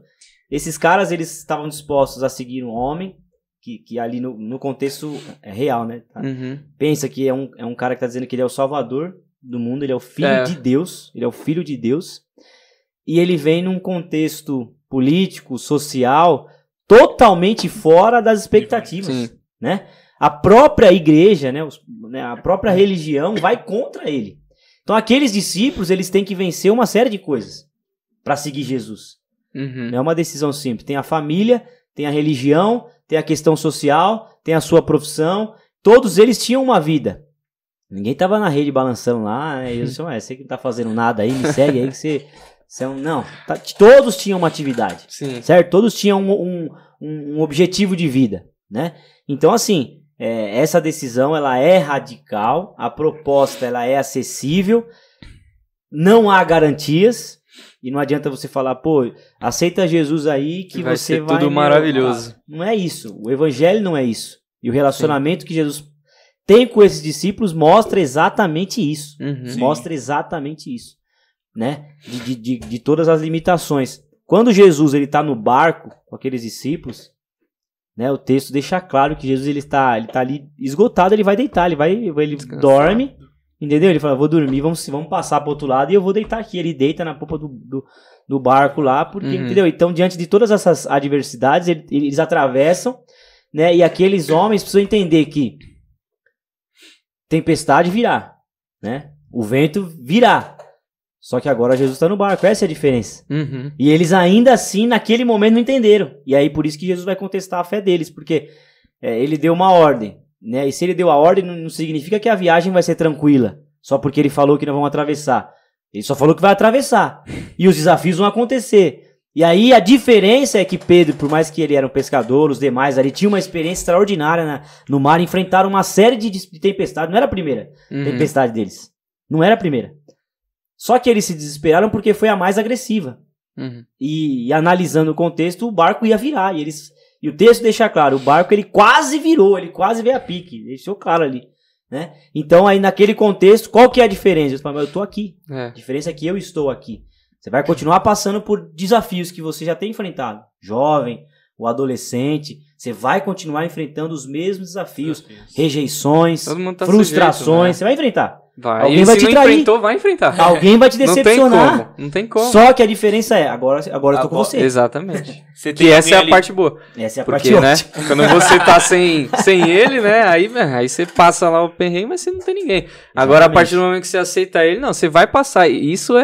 esses caras, eles estavam dispostos a seguir um homem que ali no contexto é real, né? Tá? Pensa que é um cara que tá dizendo que ele é o salvador do mundo, ele é o filho de Deus, ele é o filho de Deus, e ele vem num contexto político, social, totalmente fora das expectativas, né? A própria igreja, né, a própria religião vai contra ele. Então aqueles discípulos, eles têm que vencer uma série de coisas para seguir Jesus. Não é uma decisão simples. Tem a família, tem a religião, tem a questão social, tem a sua profissão. Todos eles tinham uma vida. Ninguém tava na rede balançando lá, né? Jesus disse, você que não tá fazendo nada aí, me segue aí que você não. Todos tinham uma atividade, certo? Todos tinham um objetivo de vida, né? Então, assim, essa decisão, ela é radical, a proposta, ela é acessível, não há garantias, e não adianta você falar, aceita Jesus aí que vai você ser vai... tudo maravilhoso. Não é isso, o evangelho não é isso. E o relacionamento que Jesus tem com esses discípulos mostra exatamente isso. Mostra exatamente isso, né? De todas as limitações. Quando Jesus ele tá no barco com aqueles discípulos, né? O texto deixa claro que Jesus ele tá ali esgotado, ele vai deitar, ele dorme, Entendeu? Ele fala, vou dormir, vamos passar pro outro lado e eu vou deitar aqui. Ele deita na popa do barco lá, porque, entendeu? Então, diante de todas essas adversidades, eles atravessam, né? E aqueles homens precisam entender que tempestade virá, né? O vento virá. Só que agora Jesus está no barco, essa é a diferença. E eles ainda assim, naquele momento, não entenderam. E aí, por isso que Jesus vai contestar a fé deles, porque ele deu uma ordem, né? E se ele deu a ordem, não significa que a viagem vai ser tranquila, só porque ele falou que não vão atravessar. Ele só falou que vai atravessar. E os desafios vão acontecer. E aí, a diferença é que Pedro, por mais que ele era um pescador, os demais ali, tinham uma experiência extraordinária no mar, enfrentaram uma série de tempestades. Não era a primeira tempestade deles. Não era a primeira. Só que eles se desesperaram porque foi a mais agressiva. E analisando o contexto, o barco ia virar. E o texto deixa claro, o barco ele quase virou, ele quase veio a pique. Deixou claro ali. Né? Então aí naquele contexto, qual que é a diferença? Eu tô aqui. A diferença é que eu estou aqui. Você vai continuar passando por desafios que você já tem enfrentado. Jovem, o adolescente, você vai continuar enfrentando os mesmos desafios. Rejeições, frustrações, sujeito, né? Você vai enfrentar. Alguém vai te trair. Enfrentou, vai enfrentar. Alguém vai te decepcionar. Não tem como. Só que a diferença é, agora eu tô com você. Exatamente. Que essa é a parte boa. Essa é a parte ótima. Né, quando você tá sem ele, né, aí você passa lá o perrengue, mas você não tem ninguém. Agora, a partir do momento que você aceita ele, não, você vai passar. Isso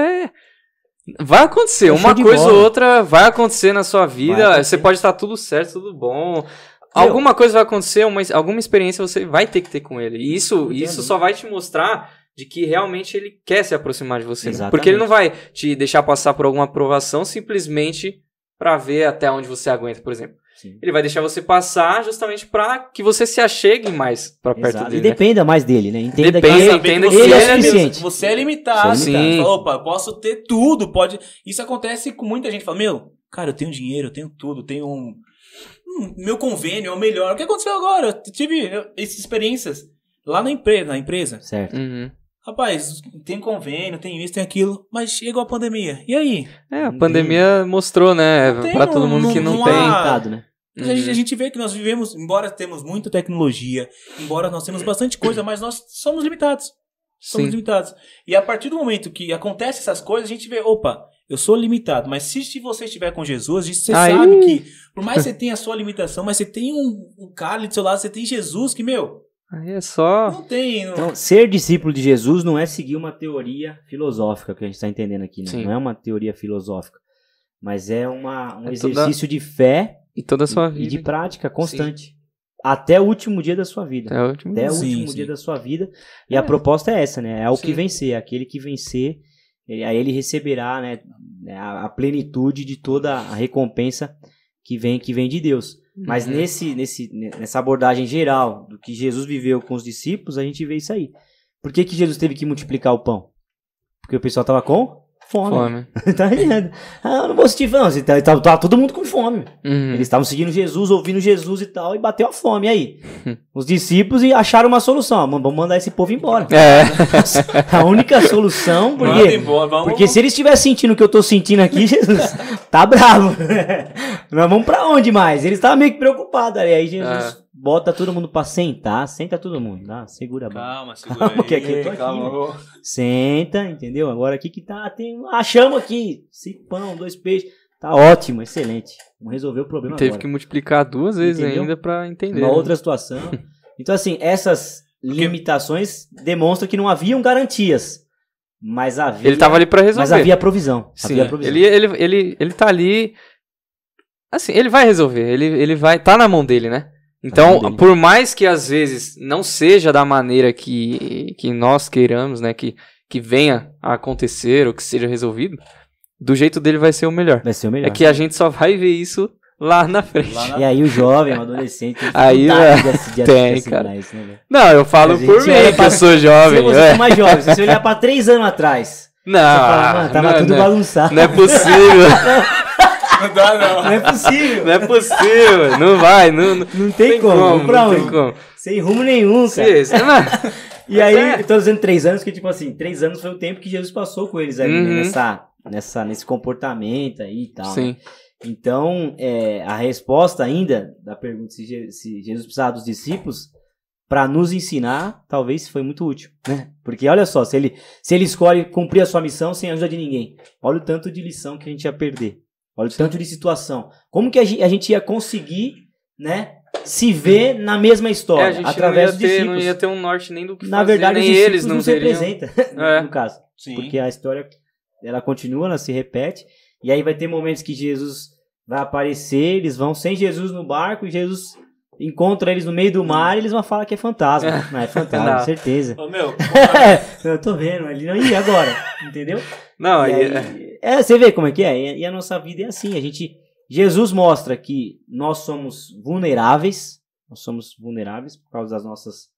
vai acontecer. Uma coisa ou outra vai acontecer na sua vida. Você pode estar tudo certo, tudo bom. Alguma coisa vai acontecer, alguma experiência você vai ter que ter com ele. E isso só vai te mostrar de que realmente ele quer se aproximar de você. Né? Porque ele não vai te deixar passar por alguma aprovação simplesmente pra ver até onde você aguenta, por exemplo. Sim. Ele vai deixar você passar justamente pra que você se achegue mais pra perto dele. E dependa mais dele, né? Entenda que ele é suficiente. Você é limitado. Sim. Fala, opa, eu posso ter tudo. Isso acontece com muita gente. Fala, cara, eu tenho dinheiro, eu tenho tudo, tenho meu convênio é o melhor. O que aconteceu agora? Eu tive essas experiências lá na empresa. Certo. Rapaz, tem convênio, tem isso, tem aquilo, mas chegou a pandemia. E aí? A pandemia mostrou, né, pra todo mundo que não tem. Né? A gente vê que nós vivemos, embora temos muita tecnologia, embora nós temos bastante coisa, mas nós somos limitados. Somos limitados. E a partir do momento que acontecem essas coisas, a gente vê, opa, eu sou limitado, mas se você estiver com Jesus, você sabe que, por mais que você tenha a sua limitação, mas você tem um cara do seu lado, você tem Jesus que, aí é só... Não tem... Então, ser discípulo de Jesus não é seguir uma teoria filosófica, que a gente está entendendo aqui, né? Não é uma teoria filosófica, mas é um exercício de fé e toda a sua vida. E de prática constante. Sim. Até o último dia da sua vida. Até o último dia da sua vida. E a proposta é essa, né? É o que vencer. Aquele que vencer, aí ele receberá, né, a plenitude de toda a recompensa que vem de Deus. Mas nessa abordagem geral do que Jesus viveu com os discípulos, a gente vê isso aí. Por que Jesus teve que multiplicar o pão? Porque o pessoal estava com fome. Tá entendendo? Eu não vou sentir fome. Tava todo mundo com fome. Eles estavam seguindo Jesus, ouvindo Jesus e tal, e bateu a fome. E aí? Os discípulos acharam uma solução. Vamos mandar esse povo embora. A única solução, porque se eles estivessem sentindo o que eu tô sentindo aqui, Jesus, tá bravo. Nós vamos pra onde mais? Eles estavam meio que preocupados. Aí Jesus bota todo mundo pra sentar. Senta todo mundo. Segura a Calma, segura aí. Que aqui eu tô aqui. Senta, entendeu? Agora aqui que tem a chama aqui. 5 pão, 2 peixes. Tá ótimo, excelente. Vamos resolver o problema Teve agora. Que multiplicar 2 vezes ainda pra entender. Uma outra situação. Então, assim, essas limitações demonstram que não haviam garantias. Mas havia... Ele tava ali pra resolver. Mas havia provisão. Sim, ele tá ali... Assim, ele vai resolver. Ele vai... Tá na mão dele, né? Então, por mais que às vezes não seja da maneira que nós queiramos, né, que venha a acontecer ou que seja resolvido, do jeito dele vai ser o melhor. Vai ser o melhor. É que a gente só vai ver isso lá na frente. E aí o jovem, o adolescente, tem tem, cara. Isso, né, não, eu falo por mim que eu sou jovem. Se você for mais jovem, se você olhar pra 3 anos atrás, não, você fala, tava tudo bagunçado. Não é possível. Não dá, não. Não é possível. Não é possível. Não vai. Não tem como. Pra onde? Não tem como. Sem rumo nenhum, cara. E aí, eu tô dizendo 3 anos, que tipo assim, 3 anos foi o tempo que Jesus passou com eles ali, né, nesse comportamento aí e tal. Sim. Né? Então, a resposta ainda da pergunta se Jesus precisava dos discípulos, para nos ensinar, talvez foi muito útil, né? Porque olha só, se ele escolhe cumprir a sua missão sem a ajuda de ninguém, olha o tanto de lição que a gente ia perder. Olha o tanto de situação. Como que a gente ia conseguir, né, se ver na mesma história, a gente através dos discípulos. Não ia ter um norte nem do que Na fazer, verdade, nem os eles discípulos não nos representam, no caso. Sim. Porque a história, ela continua, ela se repete, e aí vai ter momentos que Jesus vai aparecer, eles vão sem Jesus no barco, e Jesus encontra eles no meio do mar, e eles vão falar que é fantasma. Não, é fantasma, Não. certeza. Ô, meu, Eu tô vendo, ele não ia agora, entendeu? Não, E aí, aí, você vê como é que é? E a nossa vida é assim, Jesus mostra que nós somos vulneráveis por causa das nossas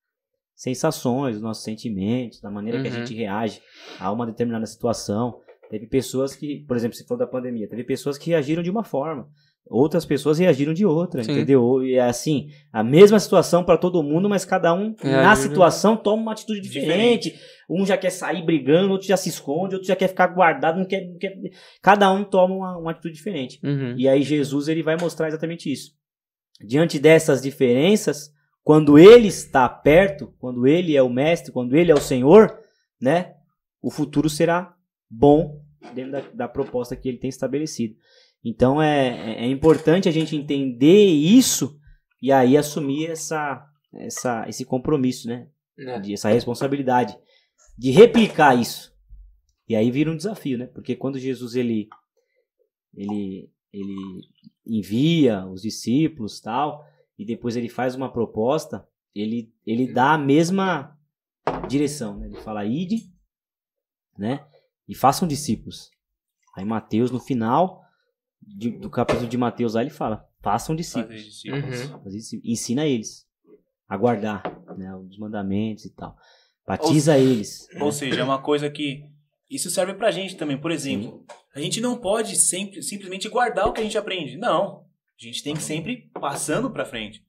sensações, dos nossos sentimentos, da maneira que a gente reage a uma determinada situação. Teve pessoas que, por exemplo, se for da pandemia, teve pessoas que reagiram de uma forma, outras pessoas reagiram de outra, Sim. entendeu? E é assim, a mesma situação para todo mundo, mas cada um na situação toma uma atitude diferente. Um já quer sair brigando, outro já se esconde, outro já quer ficar guardado, não quer... Cada um toma uma atitude diferente. E aí Jesus, ele vai mostrar exatamente isso. Diante dessas diferenças, quando ele está perto, quando ele é o mestre, quando ele é o Senhor, né, o futuro será bom dentro da proposta que ele tem estabelecido. Então é importante a gente entender isso e aí assumir esse compromisso, né, essa responsabilidade de replicar isso. E aí vira um desafio, né, porque quando Jesus ele envia os discípulos e tal, e depois ele faz uma proposta, ele dá a mesma direção, né? Ele fala, ide, né? E façam discípulos. Aí Mateus, no final do capítulo de Mateus, lá ele fala, façam discípulos. Ensina eles a guardar, né, os mandamentos e tal. Batiza eles. Ou seja, é uma coisa que... Isso serve pra gente também. Por exemplo, a gente não pode simplesmente guardar o que a gente aprende. Não. A gente tem que sempre passando pra frente.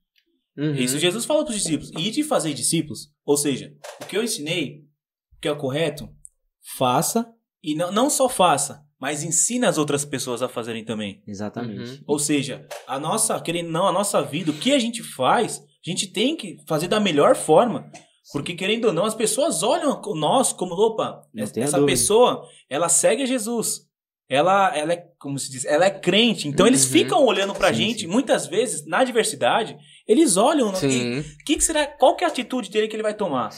Isso Jesus fala pros discípulos. E de fazer discípulos, ou seja, o que eu ensinei, o que é o correto, faça. E não só faça, mas ensina as outras pessoas a fazerem também. Exatamente. Ou seja, a nossa vida, o que a gente faz, a gente tem que fazer da melhor forma. Porque, querendo ou não, as pessoas olham nós como, opa, essa pessoa, ela segue Jesus. Ela é, como se diz, ela é crente. Então, eles ficam olhando pra gente, muitas vezes, na diversidade, eles olham, qual que é a atitude dele que ele vai tomar?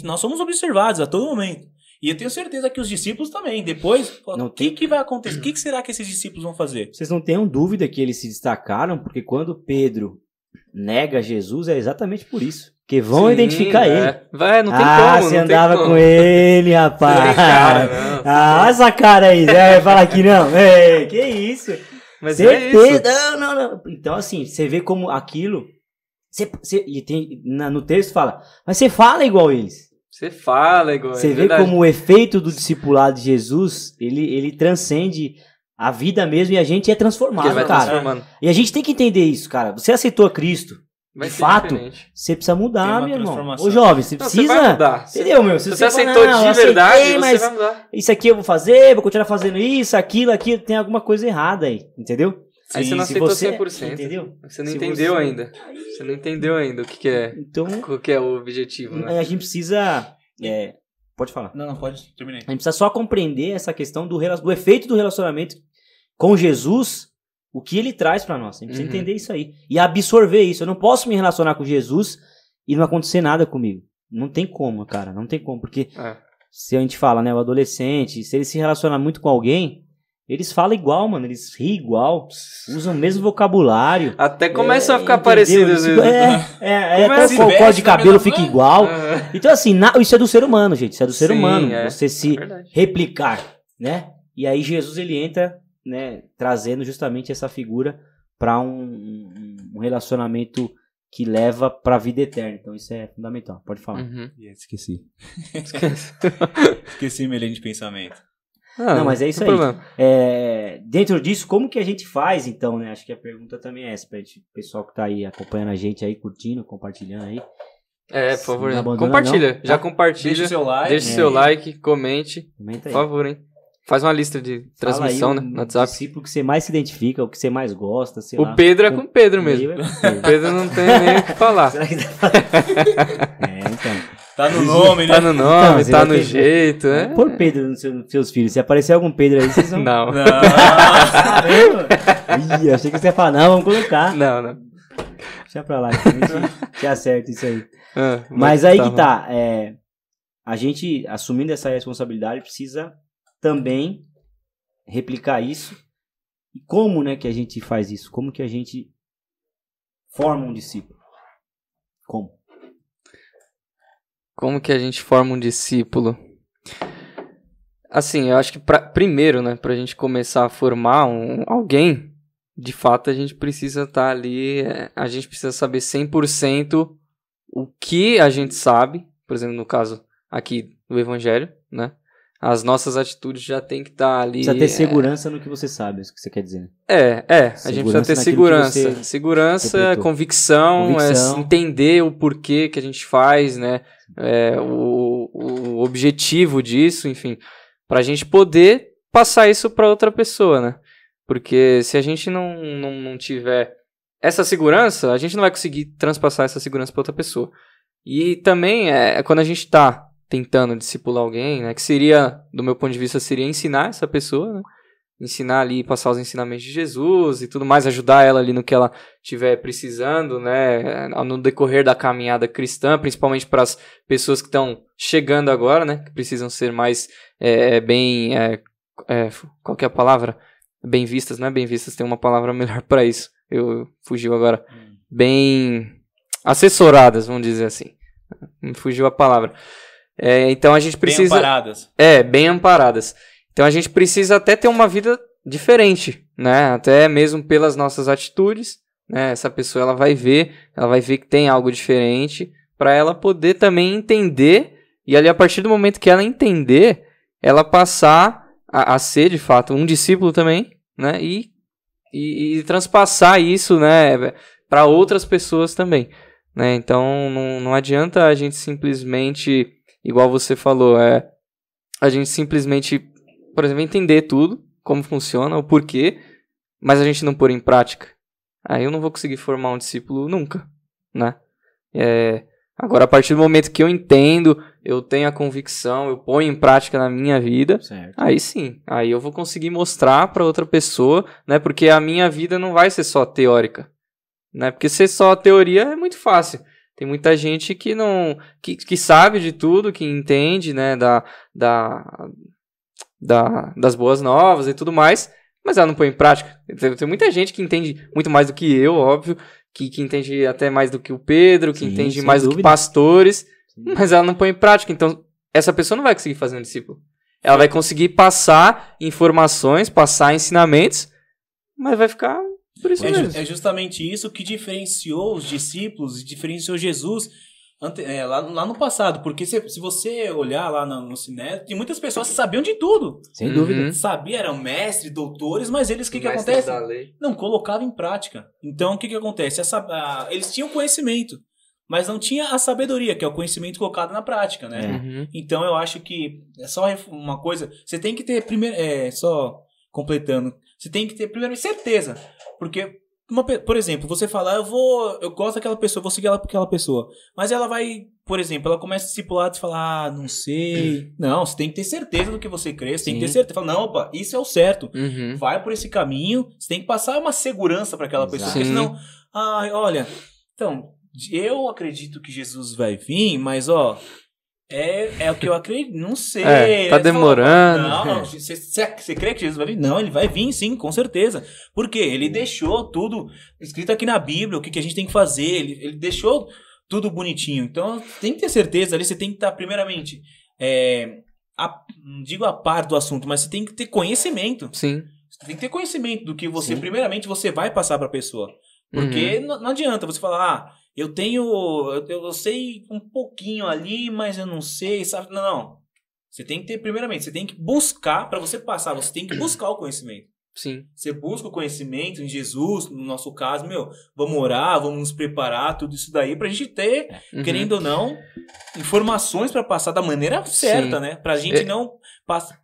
Nós somos observados a todo momento. E eu tenho certeza que os discípulos também, depois, o que vai acontecer? O que será que esses discípulos vão fazer? Vocês não tenham dúvida que eles se destacaram, porque quando Pedro nega Jesus, é exatamente por isso. Porque vão identificar ele. Não tem como. Você andava com ele, rapaz. Essa cara aí. Vai falar que não. Que isso? Mas certeza. é isso. Não. Então, assim, você vê como aquilo... no texto fala, mas você fala igual eles. Você vê como o efeito do discipulado de Jesus, ele transcende a vida mesmo e a gente é transformado, cara. E a gente tem que entender isso, cara. Você aceitou a Cristo. De fato, você precisa mudar, meu irmão. Ô, jovem, você precisa... Você vai mudar. Entendeu, meu? Se você aceitou de verdade, você vai mudar. Isso aqui eu vou fazer, vou continuar fazendo isso, aquilo, tem alguma coisa errada aí, entendeu? Aí você não aceitou 100%. Entendeu? Você não entendeu ainda. Você não entendeu ainda o que é, então, qual que é o objetivo, né? A gente precisa... Pode falar. Não, pode. Terminei. A gente precisa só compreender essa questão do efeito do relacionamento com Jesus, o que ele traz pra nós. A gente precisa entender isso aí. E absorver isso. Eu não posso me relacionar com Jesus e não acontecer nada comigo. Não tem como, cara. Não tem como. Porque se a gente fala, né, o adolescente, se ele se relaciona muito com alguém, eles falam igual, mano. Eles riem igual. Usam o mesmo vocabulário. Até começam a ficar parecidos às vezes. Até o código de cabelo fica igual. Então, assim, isso é do ser humano, gente. Isso é do ser humano. Você se replicar, né? E aí Jesus, ele entra, né, trazendo justamente essa figura para um relacionamento que leva para a vida eterna. Então isso é fundamental. Pode falar. Esqueci. Esqueci minha linha de pensamento. Não, mas é isso aí. Dentro disso, como que a gente faz, então, né? Acho que a pergunta também é essa, para o pessoal que tá aí acompanhando a gente aí, curtindo, compartilhando aí. Por favor, compartilha. Não, tá? Já compartilha. Deixa o seu like. Deixa o seu like, comente. Comenta aí. Por favor, hein? Faz uma lista de transmissão, Fala aí, né? No WhatsApp. O discípulo que você mais se identifica, o que você mais gosta, sei lá. O Pedro é com o Pedro mesmo. Meio é com Pedro. O Pedro não tem nem o que falar. Será que dá então. Tá no nome, né? Tá no nome, Então, você tá vai no ter- jeito, né? Por Pedro nos seus filhos. Se aparecer algum Pedro aí, vocês vão... Não, Caramba! Ih, achei que você ia falar, não, vamos colocar. não. Deixa pra lá, que a gente acerta isso aí. Ah, Mas aí que bom. tá, a gente, assumindo essa responsabilidade, precisa também replicar isso. E como, né, que a gente faz isso? Como que a gente forma um discípulo? Como? Como que a gente forma um discípulo? Assim, eu acho que primeiro, né, pra gente começar a formar alguém, de fato a gente precisa estar ali, a gente precisa saber 100% o que a gente sabe, por exemplo, no caso aqui do Evangelho, né? As nossas atitudes já tem que estar ali. Precisa ter segurança no que você sabe, é isso que você quer dizer. A gente precisa ter segurança. naquilo que você Segurança, interpretou. convicção, Convicção. entender o porquê que a gente faz, né? O objetivo disso, enfim, pra gente poder passar isso pra outra pessoa, né? Porque se a gente não tiver essa segurança, a gente não vai conseguir transpassar essa segurança pra outra pessoa. E também quando a gente tá tentando discipular alguém, né? Que seria, do meu ponto de vista, seria ensinar essa pessoa, né? Ensinar ali, passar os ensinamentos de Jesus e tudo mais, ajudar ela ali no que ela estiver precisando, né? No decorrer da caminhada cristã, principalmente para as pessoas que estão chegando agora, né? Que precisam ser mais qual que é a palavra? Bem vistas, não é bem vistas, tem uma palavra melhor para isso. Fugiu agora. Bem assessoradas, vamos dizer assim. Me fugiu a palavra. Então a gente precisa... Bem amparadas. Bem amparadas. Então a gente precisa até ter uma vida diferente, né? Até mesmo pelas nossas atitudes, né? Essa pessoa ela vai ver que tem algo diferente para ela poder também entender e ali a partir do momento que ela entender, ela passar a ser de fato um discípulo também, né? E transpassar isso, né? Para outras pessoas também, né? Então não adianta a gente simplesmente, igual você falou, a gente simplesmente, por exemplo, entender tudo, como funciona, o porquê, mas a gente não pôr em prática. Aí eu não vou conseguir formar um discípulo nunca, né? Agora, a partir do momento que eu entendo, eu tenho a convicção, eu ponho em prática na minha vida, Certo. aí sim, aí eu vou conseguir mostrar para outra pessoa, né? Porque a minha vida não vai ser só teórica, né? Porque ser só teoria é muito fácil. Tem muita gente que não, que sabe de tudo, que entende, né, das boas novas e tudo mais, mas ela não põe em prática. Tem muita gente que entende muito mais do que eu, óbvio, que entende até mais do que o Pedro, que Sim, entende sem mais do que dúvida. pastores, mas ela não põe em prática. Então, essa pessoa não vai conseguir fazer um discípulo. Ela vai conseguir passar informações, passar ensinamentos, mas vai ficar por isso mesmo. É justamente isso que diferenciou os discípulos e diferenciou Jesus lá no passado. Porque se você olhar lá no Sinédrio, tem muitas pessoas que sabiam de tudo. Sem Uhum. dúvida. Sabiam, eram mestres, doutores, mas eles, o que Mestre acontece? da lei. Não colocavam em prática. Então, o que acontece? Eles tinham conhecimento, mas não tinha a sabedoria, que é o conhecimento colocado na prática, né? Uhum. Então, eu acho que é só uma coisa... Você tem que ter, primeiro, só completando, você tem que ter, primeiro, certeza. Porque, por exemplo, você fala, eu gosto daquela pessoa, vou seguir aquela pessoa. Mas ela vai, por exemplo, ela começa a discipular e fala, não sei. Não, você tem que ter certeza do que você crê, você tem que ter Sim. certeza. Fala, não, opa, isso é o certo. Uhum. Vai por esse caminho, você tem que passar uma segurança para aquela pessoa. Porque Sim. senão, olha, então, eu acredito que Jesus vai vir, mas, é o que eu acredito, não sei. Tá Aí você fala, demorando. não, você crê que Jesus vai vir? Não, ele vai vir sim, com certeza. Por quê? Ele deixou tudo escrito aqui na Bíblia, o que a gente tem que fazer, ele deixou tudo bonitinho. Então, tem que ter certeza ali, você tem que estar, primeiramente, não digo a par do assunto, mas você tem que ter conhecimento. Sim. Você tem que ter conhecimento do que você, Sim. primeiramente, você vai passar para a pessoa. Porque não adianta você falar, eu sei um pouquinho ali, mas eu não sei, sabe? Não. Você tem que ter, primeiramente, você tem que buscar, para você passar, você tem que buscar o conhecimento. Sim. Você busca o conhecimento em Jesus, no nosso caso, vamos orar, vamos nos preparar, tudo isso daí, pra gente ter, Uhum. querendo ou não, informações para passar da maneira certa, Sim. né? Pra gente não passar.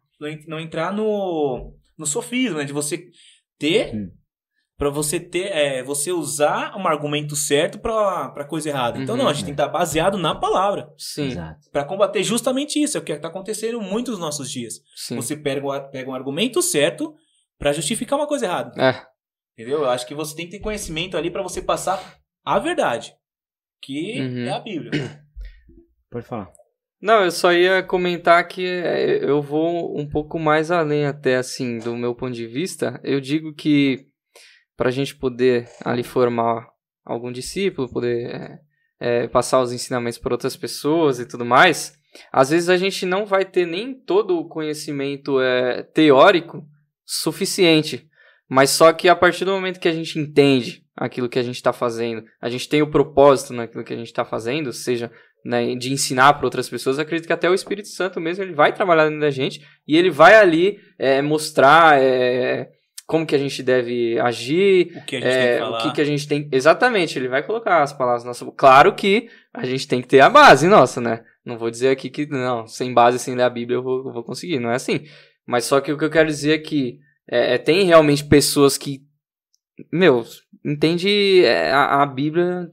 não entrar no sofismo, né? De você ter... Pra você ter... você usar um argumento certo pra coisa errada. Então, não, a gente tem que estar baseado na palavra. Sim. Exato. Pra combater justamente isso. É o que tá acontecendo muito nos nossos dias. Sim. Você pega um argumento certo pra justificar uma coisa errada. Entendeu? Eu acho que você tem que ter conhecimento ali pra você passar a verdade. Que é a Bíblia. Pode falar. Não, eu só ia comentar que eu vou um pouco mais além até, assim, do meu ponto de vista. Eu digo que para a gente poder ali formar algum discípulo, poder passar os ensinamentos para outras pessoas e tudo mais, às vezes a gente não vai ter nem todo o conhecimento teórico suficiente. Mas só que a partir do momento que a gente entende aquilo que a gente está fazendo, a gente tem o propósito naquilo que a gente está fazendo, seja, né, de ensinar para outras pessoas, acredito que até o Espírito Santo mesmo ele vai trabalhar dentro da gente e ele vai ali mostrar como que a gente deve agir, o que a gente tem que falar. O que a gente tem... Exatamente, ele vai colocar as palavras na nossa... Claro que a gente tem que ter a base nossa, né? Não vou dizer aqui que, não, sem base, sem ler a Bíblia eu vou conseguir, não é assim. Mas só que o que eu quero dizer é que tem realmente pessoas que, entende a Bíblia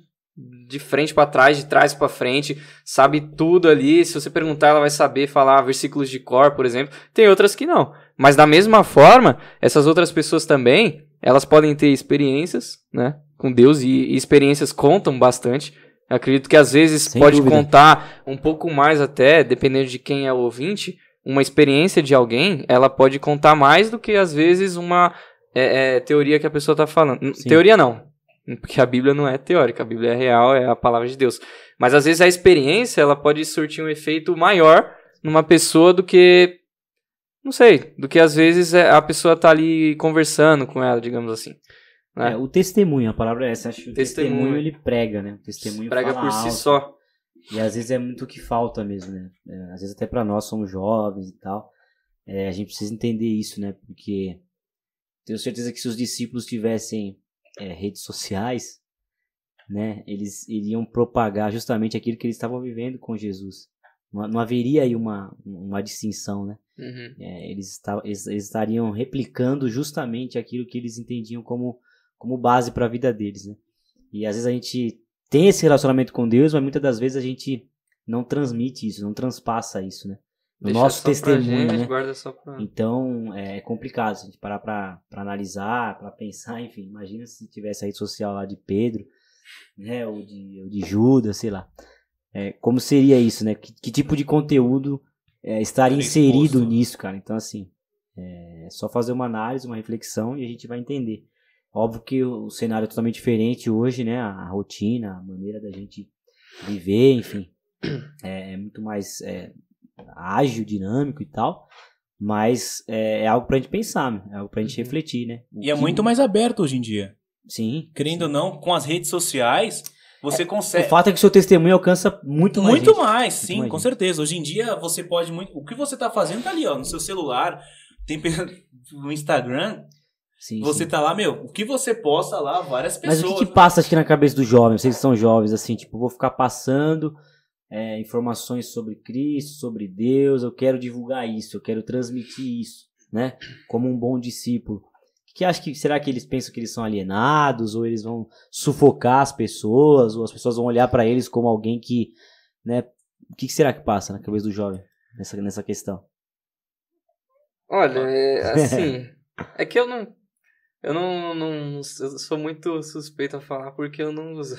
de frente para trás, de trás para frente, sabe tudo ali. Se você perguntar, ela vai saber falar versículos de cor, por exemplo. Tem outras que não. Mas da mesma forma, essas outras pessoas também, elas podem ter experiências, né, com Deus, e experiências contam bastante. Eu acredito que às vezes Sem pode dúvida. contar um pouco mais até, dependendo de quem é o ouvinte, uma experiência de alguém, ela pode contar mais do que às vezes uma teoria que a pessoa está falando. Sim. Teoria não, porque a Bíblia não é teórica, a Bíblia é real, é a palavra de Deus. Mas às vezes a experiência, ela pode surtir um efeito maior numa pessoa do que, não sei, do que às vezes a pessoa tá ali conversando com ela, digamos assim. Né? O testemunho, a palavra é essa. Acho que o Testemunho. testemunho ele prega, né? O testemunho Prega fala por si alto. só. E às vezes é muito o que falta mesmo, né? Às vezes até pra nós, somos jovens e tal. A gente precisa entender isso, né? Porque tenho certeza que se os discípulos tivessem redes sociais, né? Eles iriam propagar justamente aquilo que eles estavam vivendo com Jesus. Não haveria aí uma distinção, né? Uhum. Eles estariam replicando justamente aquilo que eles entendiam como base para a vida deles, né? E às vezes a gente tem esse relacionamento com Deus, mas muitas das vezes a gente não transmite isso, não transpassa isso, né? No Deixa nosso só pra testemunho, gente, né? guarda só pra... Então é complicado se a gente parar para analisar, para pensar, enfim. Imagina se tivesse a rede social lá de Pedro, né? Ou de Judas, sei lá. Como seria isso, né? Que tipo de conteúdo estaria inserido nisso, cara? Então, assim, é só fazer uma análise, uma reflexão e a gente vai entender. Óbvio que o cenário é totalmente diferente hoje, né? A rotina, a maneira da gente viver, enfim, é muito mais ágil, dinâmico e tal. Mas é algo pra gente pensar, né? É algo pra gente refletir, né? E é muito mais aberto hoje em dia. Sim. Querendo ou não, com as redes sociais, você consegue... O fato é que o seu testemunho alcança muito mais Muito gente. mais, sim, mais com gente. certeza. Hoje em dia, você pode muito... O que você tá fazendo tá ali, ó, no seu celular. Tem no Instagram... Sim, Você sim. tá lá, o que você posta lá, várias Mas pessoas. o que passa aqui na cabeça dos jovens? Vocês são jovens, assim, tipo, vou ficar passando informações sobre Cristo, sobre Deus, eu quero divulgar isso, eu quero transmitir isso, né? Como um bom discípulo. Será que eles pensam que eles são alienados, ou eles vão sufocar as pessoas, ou as pessoas vão olhar pra eles como alguém que, né? O que será que passa na cabeça do jovem nessa questão? Olha, assim, é que eu sou muito suspeito a falar porque eu não uso.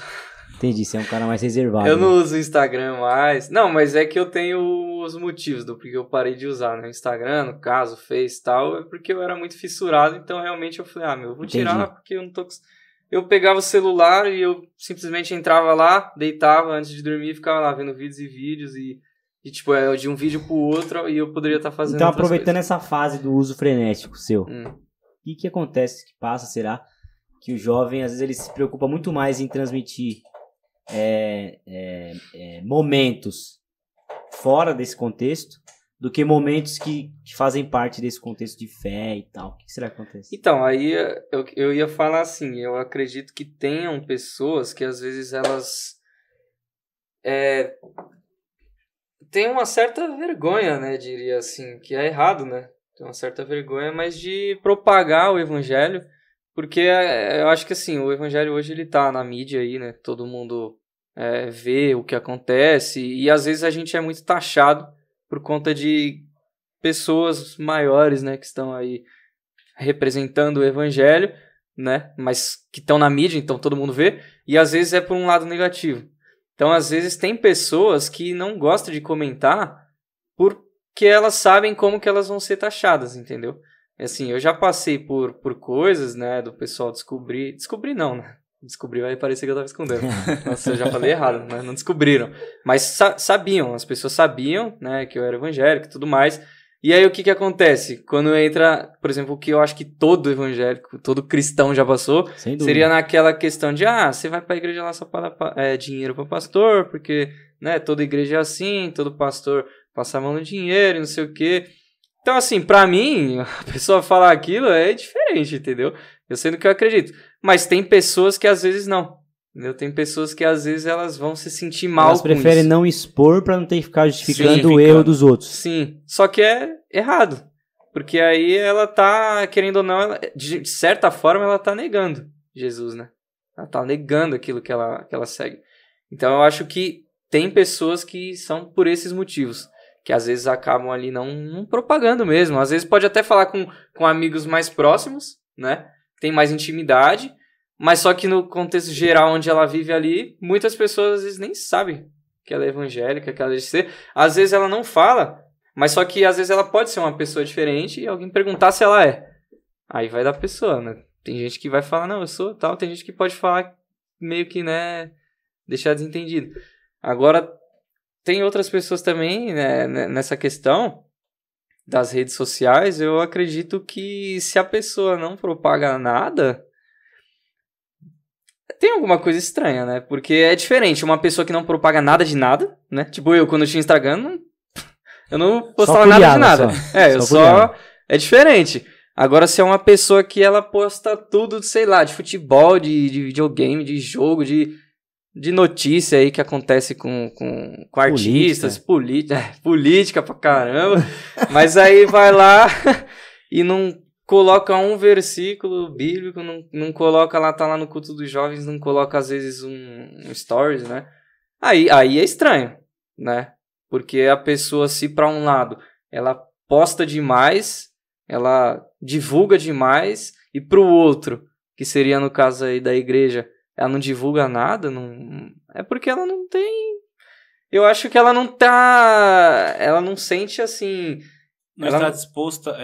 Entendi, você é um cara mais reservado. Eu né? não uso o Instagram mais. Não, mas é que eu tenho os motivos do porque eu parei de usar, né? O Instagram, no caso, Face e tal, é porque eu era muito fissurado, então realmente eu falei, eu vou tirar Entendi. porque eu não tô... Eu pegava o celular e eu simplesmente entrava lá, deitava antes de dormir e ficava lá vendo vídeos e tipo, de um vídeo pro outro e eu poderia estar fazendo Então, outras aproveitando coisas. essa fase do uso frenético seu, o que acontece, que passa, será que o jovem, às vezes, ele se preocupa muito mais em transmitir momentos fora desse contexto do que momentos que fazem parte desse contexto de fé e tal? O que será que acontece? Então, aí eu ia falar assim, eu acredito que tenham pessoas que às vezes elas têm uma certa vergonha, né, diria assim, que é errado, né? Tem uma certa vergonha, mas de propagar o evangelho, porque eu acho que assim, o evangelho hoje ele tá na mídia aí, né? Todo mundo vê o que acontece e às vezes a gente é muito taxado por conta de pessoas maiores, né? Que estão aí representando o evangelho, né? Mas que estão na mídia, então todo mundo vê, e às vezes é por um lado negativo. Então, às vezes, tem pessoas que não gostam de comentar porque elas sabem como que elas vão ser taxadas, entendeu? Assim, eu já passei por coisas, né, do pessoal descobrir... Descobrir não, né? Descobrir vai parecer que eu tava escondendo. Nossa, eu já falei errado, né? Não descobriram. Mas sabiam, as pessoas sabiam, né, que eu era evangélico e tudo mais. E aí, o que acontece? Quando entra, por exemplo, o que eu acho que todo evangélico, todo cristão já passou, seria naquela questão de, você vai pra igreja lá só para dar dinheiro para pastor, porque, né, toda igreja é assim, todo pastor passa a mão no dinheiro e não sei o quê. Então, assim, pra mim, a pessoa falar aquilo é diferente, entendeu? Eu sei no que eu acredito. Mas tem pessoas que às vezes não. Entendeu? Tem pessoas que às vezes elas vão se sentir mal elas com isso. Elas preferem não expor pra não ter que ficar justificando o erro dos outros. Sim, só que é errado. Porque aí ela tá, querendo ou não, de certa forma ela tá negando Jesus, né? Ela tá negando aquilo que ela segue. Então eu acho que tem pessoas que são por esses motivos. Que às vezes acabam ali não propagando mesmo. Às vezes pode até falar com amigos mais próximos, né? Tem mais intimidade. Mas só que no contexto geral onde ela vive ali, muitas pessoas às vezes nem sabem que ela é evangélica, que ela deixa de ser. Às vezes ela não fala, mas só que às vezes ela pode ser uma pessoa diferente e alguém perguntar se ela é. Aí vai da pessoa, né? Tem gente que vai falar, não, eu sou tal. Tem gente que pode falar meio que, né, deixar desentendido. Agora, tem outras pessoas também, né, nessa questão das redes sociais. Eu acredito que se a pessoa não propaga nada... Tem alguma coisa estranha, né? Porque é diferente. Uma pessoa que não propaga nada de nada, né? Tipo eu, quando eu tinha Instagram, eu não postava nada de nada. É diferente. Agora, se é uma pessoa que ela posta tudo, sei lá, de futebol, de videogame, de jogo, de notícia aí que acontece com artistas, política pra caramba. Mas aí vai lá e não... coloca um versículo bíblico, não coloca lá, tá lá no culto dos jovens, não coloca às vezes um stories, né? Aí é estranho, né? Porque a pessoa, se pra um lado, ela posta demais, ela divulga demais, e pro outro, que seria no caso aí da igreja, ela não divulga nada, é porque ela não tem... Eu acho que ela não sente assim... Não está disposta...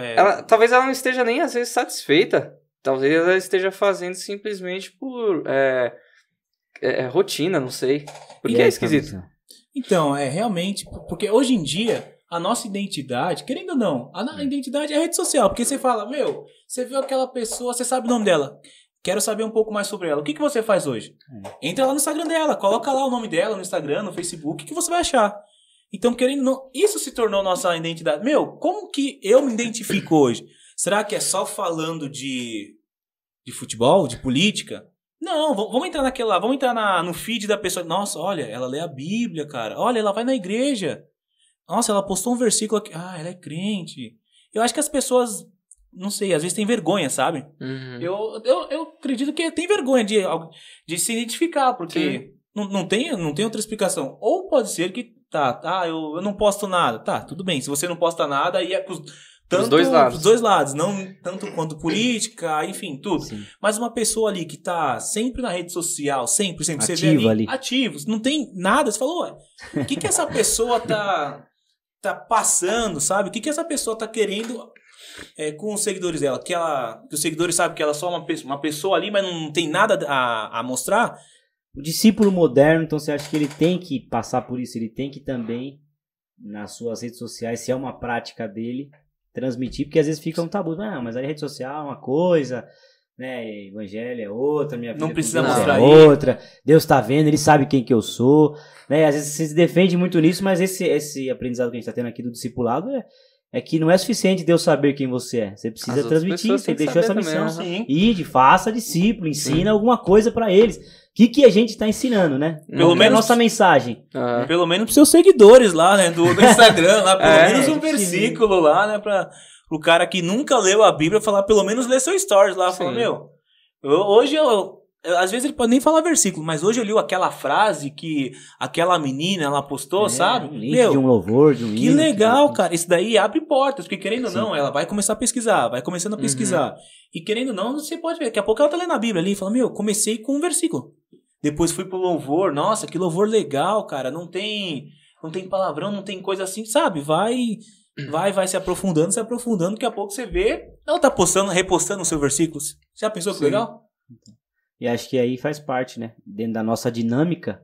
Talvez ela não esteja nem, às vezes, satisfeita. Talvez ela esteja fazendo simplesmente por rotina, não sei. Porque é esquisito. Então, realmente... Porque hoje em dia, a nossa identidade, querendo ou não, a identidade é a rede social. Porque você fala, você viu aquela pessoa, você sabe o nome dela. Quero saber um pouco mais sobre ela. O que você faz hoje? Entra lá no Instagram dela, coloca lá o nome dela no Instagram, no Facebook. O que você vai achar? Então, querendo ou não, isso se tornou nossa identidade. Como que eu me identifico hoje? Será que é só falando de futebol, de política? Não, vamos entrar vamos entrar no feed da pessoa. Nossa, olha, ela lê a Bíblia, cara. Olha, ela vai na igreja. Nossa, ela postou um versículo aqui. Ela é crente. Eu acho que as pessoas, não sei, às vezes tem vergonha, sabe? Uhum. Eu acredito que tem vergonha de se identificar, porque não tem outra explicação. Ou pode ser que eu não posto nada. Tá, tudo bem. Se você não posta nada, aí é pros dois lados. Não tanto quanto política, enfim, tudo. Sim. Mas uma pessoa ali que tá sempre na rede social, sempre você vê ali, ativo, não tem nada, você falou, o que essa pessoa tá passando, sabe? O que essa pessoa tá querendo com os seguidores dela? Que os seguidores sabem que ela é só uma pessoa ali, mas não tem nada a mostrar. O discípulo moderno, então você acha que ele tem que passar por isso? Ele tem que também, nas suas redes sociais, se é uma prática dele, transmitir, porque às vezes fica um tabu. Mas a rede social é uma coisa, né? Evangelho é outra, minha vida não precisa mostrar outra. Deus tá vendo, ele sabe quem que eu sou, né? Às vezes você se defende muito nisso, mas esse aprendizado que a gente tá tendo aqui do discipulado é que não é suficiente Deus saber quem você é. Você precisa transmitir, você deixou essa missão. Ide, faça discípulo, ensina alguma coisa pra eles. O que a gente tá ensinando, né? Pelo menos a nossa mensagem. Pelo menos pros seus seguidores lá, né? Do Instagram, lá, pelo menos um versículo lá, né? Para pro cara que nunca leu a Bíblia falar, pelo menos ler seu stories lá. Falar, hoje às vezes ele pode nem falar versículo, mas hoje eu li aquela frase que aquela menina, ela postou, sabe? Um link de um louvor, de um que hino, legal, cara. Isso daí abre portas, porque querendo ou não, ela vai começar a pesquisar, vai começando a pesquisar. E querendo ou não, você pode ver, daqui a pouco ela tá lendo a Bíblia ali e fala, comecei com um versículo. Depois fui pro louvor, nossa, que louvor legal, cara. Não tem palavrão, não tem coisa assim, sabe? Vai se aprofundando, daqui a pouco você vê, ela tá repostando os seus versículos. Já pensou que legal? E acho que aí faz parte, né? Dentro da nossa dinâmica,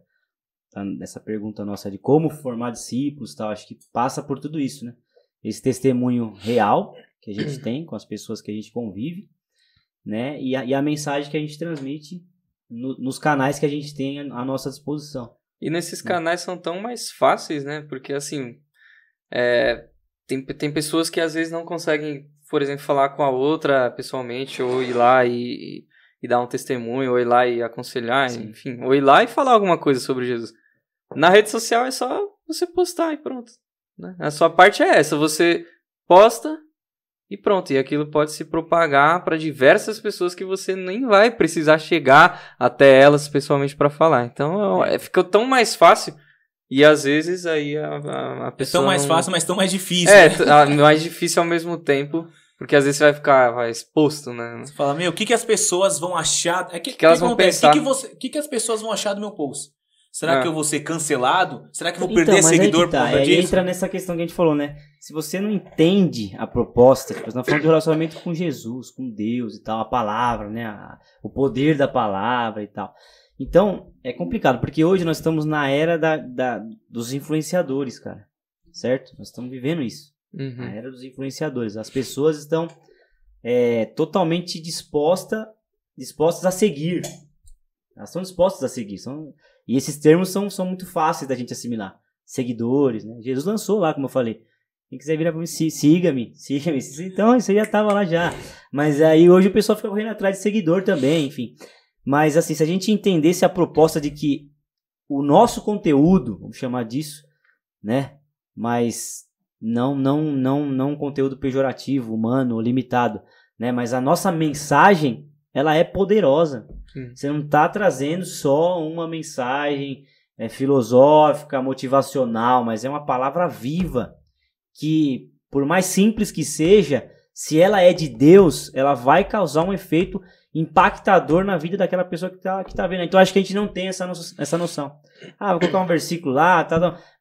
dessa pergunta nossa de como formar discípulos e tal, acho que passa por tudo isso, né? Esse testemunho real que a gente tem com as pessoas que a gente convive, né? E a mensagem que a gente transmite nos canais que a gente tem à nossa disposição. E nesses canais são tão mais fáceis, né? Porque, assim, tem pessoas que às vezes não conseguem, por exemplo, falar com a outra pessoalmente, ou ir lá e dar um testemunho, ou ir lá e aconselhar, enfim. Ou ir lá e falar alguma coisa sobre Jesus. Na rede social é só você postar e pronto. Né? A sua parte é essa, você posta e pronto. E aquilo pode se propagar para diversas pessoas que você nem vai precisar chegar até elas pessoalmente para falar. Então fica tão mais fácil. E às vezes aí a pessoa... É tão mais fácil, mas tão mais difícil. Mais difícil ao mesmo tempo. Porque às vezes você vai ficar exposto, né? Você fala, o que as pessoas vão achar... O que elas vão pensar? O que as pessoas vão achar do meu post? Será que eu vou ser cancelado? Será que eu vou perder seguidor por conta disso? Entra nessa questão que a gente falou, né? Se você não entende a proposta, nós estamos falando de relacionamento com Jesus, com Deus e tal, a palavra, né? O poder da palavra e tal. Então, é complicado, porque hoje nós estamos na era dos influenciadores, cara. Certo? Nós estamos vivendo isso. A era dos influenciadores. As pessoas estão totalmente dispostas a seguir. Elas estão dispostas a seguir. E esses termos são muito fáceis da gente assimilar. Seguidores, né? Jesus lançou lá, como eu falei. Quem quiser virar pra mim, siga-me. Então, isso aí já estava lá já. Mas aí hoje o pessoal fica correndo atrás de seguidor também, enfim. Mas assim, se a gente entendesse a proposta de que o nosso conteúdo, vamos chamar disso, né? Mas não um conteúdo pejorativo, humano, limitado, né? Mas a nossa mensagem, ela é poderosa. Você não está trazendo só uma mensagem filosófica, motivacional, mas é uma palavra viva que, por mais simples que seja, se ela é de Deus, ela vai causar um efeito impactador na vida daquela pessoa que tá vendo. Então acho que a gente não tem essa noção. Vou colocar um versículo lá,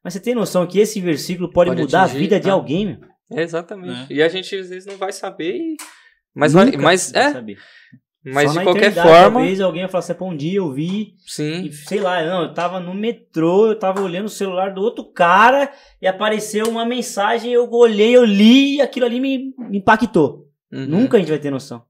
mas você tem noção que esse versículo pode mudar atingir a vida de alguém, meu? Exatamente. E a gente às vezes não vai saber, mas saber. Mas só de qualquer forma, talvez alguém vai falar assim, um dia eu vi, e, sei lá, eu tava no metrô, eu tava olhando o celular do outro cara e apareceu uma mensagem, eu olhei, eu li e aquilo ali me impactou. Nunca a gente vai ter noção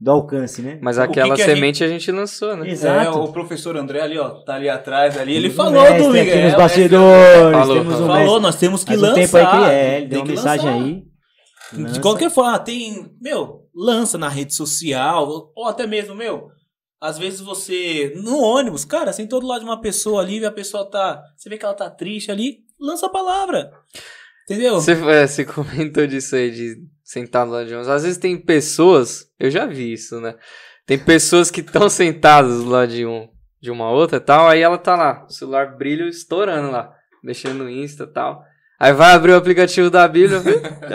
do alcance, né? Mas aquela semente a gente lançou, né? Exato. O professor André ali, tá ali atrás, ali, ele falou do Miguel. Aqui nos bastidores, falou, nós temos que lançar. Tempo aí que ele deu uma mensagem aí. De qualquer forma, lança na rede social, ou até mesmo, às vezes você, no ônibus, cara, sentou do lado de uma pessoa ali, e a pessoa você vê que ela tá triste ali, lança a palavra, entendeu? Você comentou disso aí, de sentar do lado de ônibus. Às vezes tem pessoas, eu já vi isso, né? Tem pessoas que estão sentadas do lado de uma outra e tal, aí ela tá lá, o celular brilha estourando lá, mexendo no Insta e tal. Aí vai abrir o aplicativo da Bíblia,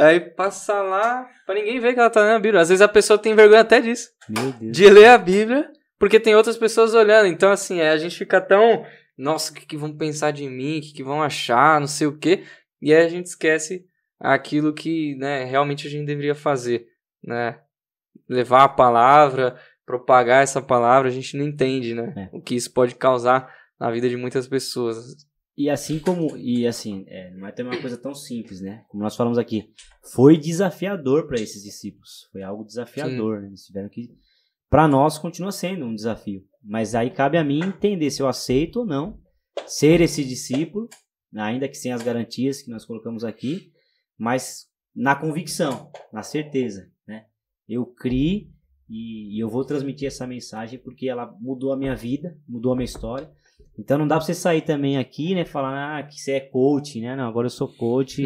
aí passa lá, pra ninguém ver que ela tá lendo a Bíblia. Às vezes a pessoa tem vergonha até disso. Meu Deus. De ler a Bíblia, porque tem outras pessoas olhando. Então, assim, a gente fica tão... Nossa, o que vão pensar de mim? O que vão achar? Não sei o quê. E aí a gente esquece aquilo que, né, realmente a gente deveria fazer, né? Levar a palavra, propagar essa palavra, a gente não entende, né? O que isso pode causar na vida de muitas pessoas. E assim, não é também uma coisa tão simples, né? Como nós falamos aqui, foi desafiador para esses discípulos. Foi algo desafiador, né? Eles tiveram que... Para nós, continua sendo um desafio. Mas aí cabe a mim entender se eu aceito ou não ser esse discípulo, ainda que sem as garantias que nós colocamos aqui, mas na convicção, na certeza, né? Eu criei e eu vou transmitir essa mensagem porque ela mudou a minha vida, mudou a minha história. Então não dá pra você sair também aqui, né, falar que você é coach, né? Não, agora eu sou coach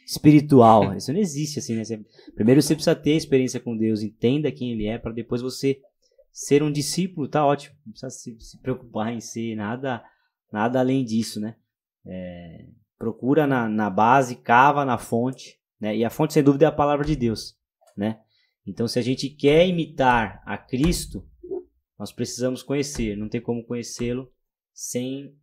espiritual. Isso não existe assim, né? Primeiro você precisa ter experiência com Deus, entenda quem Ele é, para depois você ser um discípulo, tá ótimo. Não precisa se preocupar em ser nada além disso, né? Procura na base, cava na fonte, né? E a fonte, sem dúvida, é a palavra de Deus, né? Então, se a gente quer imitar a Cristo, nós precisamos conhecer. Não tem como conhecê-lo sem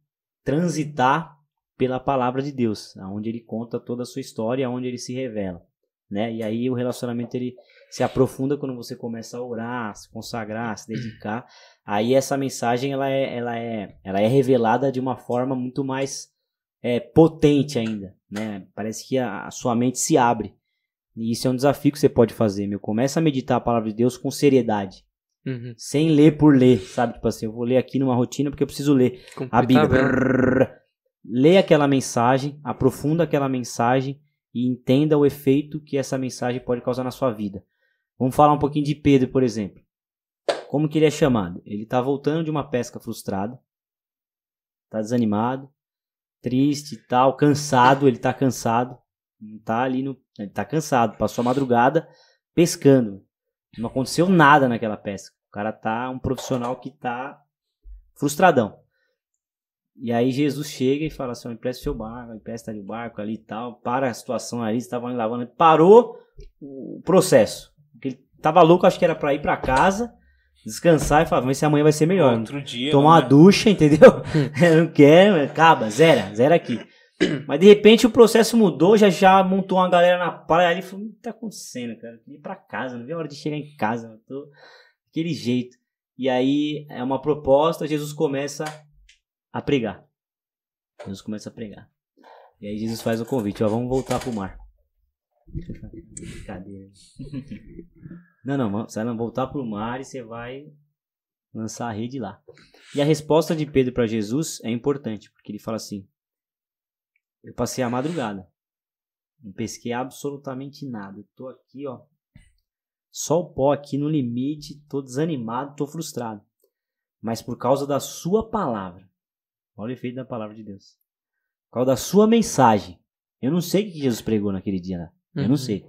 transitar pela palavra de Deus, onde ele conta toda a sua história, onde ele se revela, né? E aí o relacionamento ele se aprofunda quando você começa a orar, se consagrar, se dedicar. Aí essa mensagem ela é revelada de uma forma muito mais potente ainda, né? Parece que a sua mente se abre. E isso é um desafio que você pode fazer, meu. Começa a meditar a palavra de Deus com seriedade. Sem ler por ler, sabe? Tipo assim, eu vou ler aqui numa rotina porque eu preciso ler a Bíblia. Lê aquela mensagem, aprofunda aquela mensagem e entenda o efeito que essa mensagem pode causar na sua vida. Vamos falar um pouquinho de Pedro, por exemplo. Como que ele é chamado? Ele está voltando de uma pesca frustrada, está desanimado, triste e tal, cansado, ele está cansado, não tá ali ele está cansado, passou a madrugada pescando, não aconteceu nada naquela pesca, o cara tá um profissional que tá frustradão. E aí Jesus chega e fala assim, empresta seu barco, empresta ali o barco ali e tal, para a situação ali, estavam lavando, parou o processo, porque ele tava louco, acho que era para ir para casa, descansar e falar, vamos ver se amanhã vai ser melhor. Outro dia, tomar uma ducha, entendeu? Não quero, acaba, zera aqui. Mas de repente o processo mudou, já montou uma galera na praia ali, falou, o que tá acontecendo, cara? Eu ir pra casa, não vi a hora de chegar em casa, eu tô daquele jeito. E aí é uma proposta, Jesus começa a pregar. E aí Jesus faz o convite, ó, vamos voltar pro mar. Brincadeira. Não, você vai voltar pro mar e você vai lançar a rede lá. E a resposta de Pedro para Jesus é importante, porque ele fala assim, eu passei a madrugada, não pesquei absolutamente nada, eu tô aqui, ó, só o pó aqui no limite, tô desanimado, tô frustrado, mas por causa da sua palavra, olha o efeito da palavra de Deus, por causa da sua mensagem, eu não sei o que Jesus pregou naquele dia, né? Eu não sei,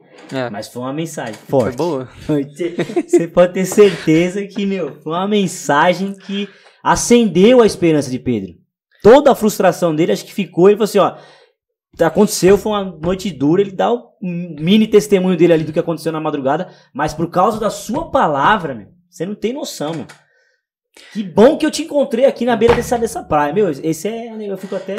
mas foi uma mensagem forte. Foi boa. Você pode ter certeza que, foi uma mensagem que acendeu a esperança de Pedro. Toda a frustração dele, acho que ficou, ele falou assim, ó, aconteceu, foi uma noite dura, ele dá o mini testemunho dele ali do que aconteceu na madrugada, mas por causa da sua palavra, você não tem noção, que bom que eu te encontrei aqui na beira dessa praia. Esse eu fico até,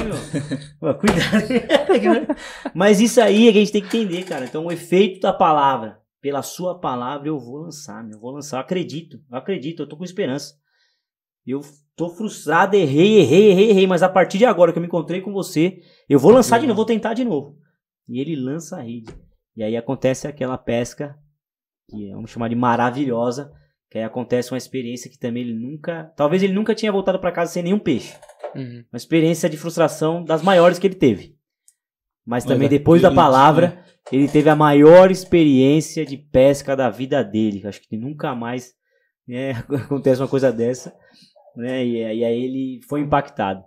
cuidado. Mas isso aí é que a gente tem que entender, cara. Então o efeito da palavra, pela sua palavra eu vou lançar, eu acredito, eu tô com esperança. Eu tô frustrado, errei, mas a partir de agora que eu me encontrei com você, eu vou lançar de novo, vou tentar de novo. E ele lança a rede. E aí acontece aquela pesca, que vamos chamar de maravilhosa, que aí acontece uma experiência que também talvez ele nunca tinha voltado para casa sem nenhum peixe. Uma experiência de frustração das maiores que ele teve. Mas também depois da palavra, ele teve a maior experiência de pesca da vida dele. Acho que nunca mais acontece uma coisa dessa. Né? E aí ele foi impactado.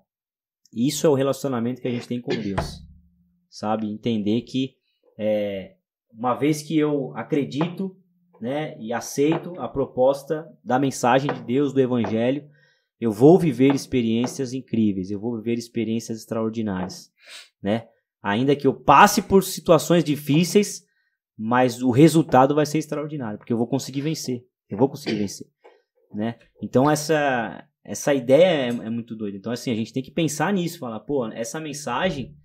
Isso é o relacionamento que a gente tem com Deus. Sabe? Entender que uma vez que eu acredito, né, e aceito a proposta da mensagem de Deus, do Evangelho, eu vou viver experiências incríveis, eu vou viver experiências extraordinárias, né? Ainda que eu passe por situações difíceis, mas o resultado vai ser extraordinário, porque eu vou conseguir vencer, né? Então essa ideia é muito doida. Então assim, a gente tem que pensar nisso, falar, essa mensagem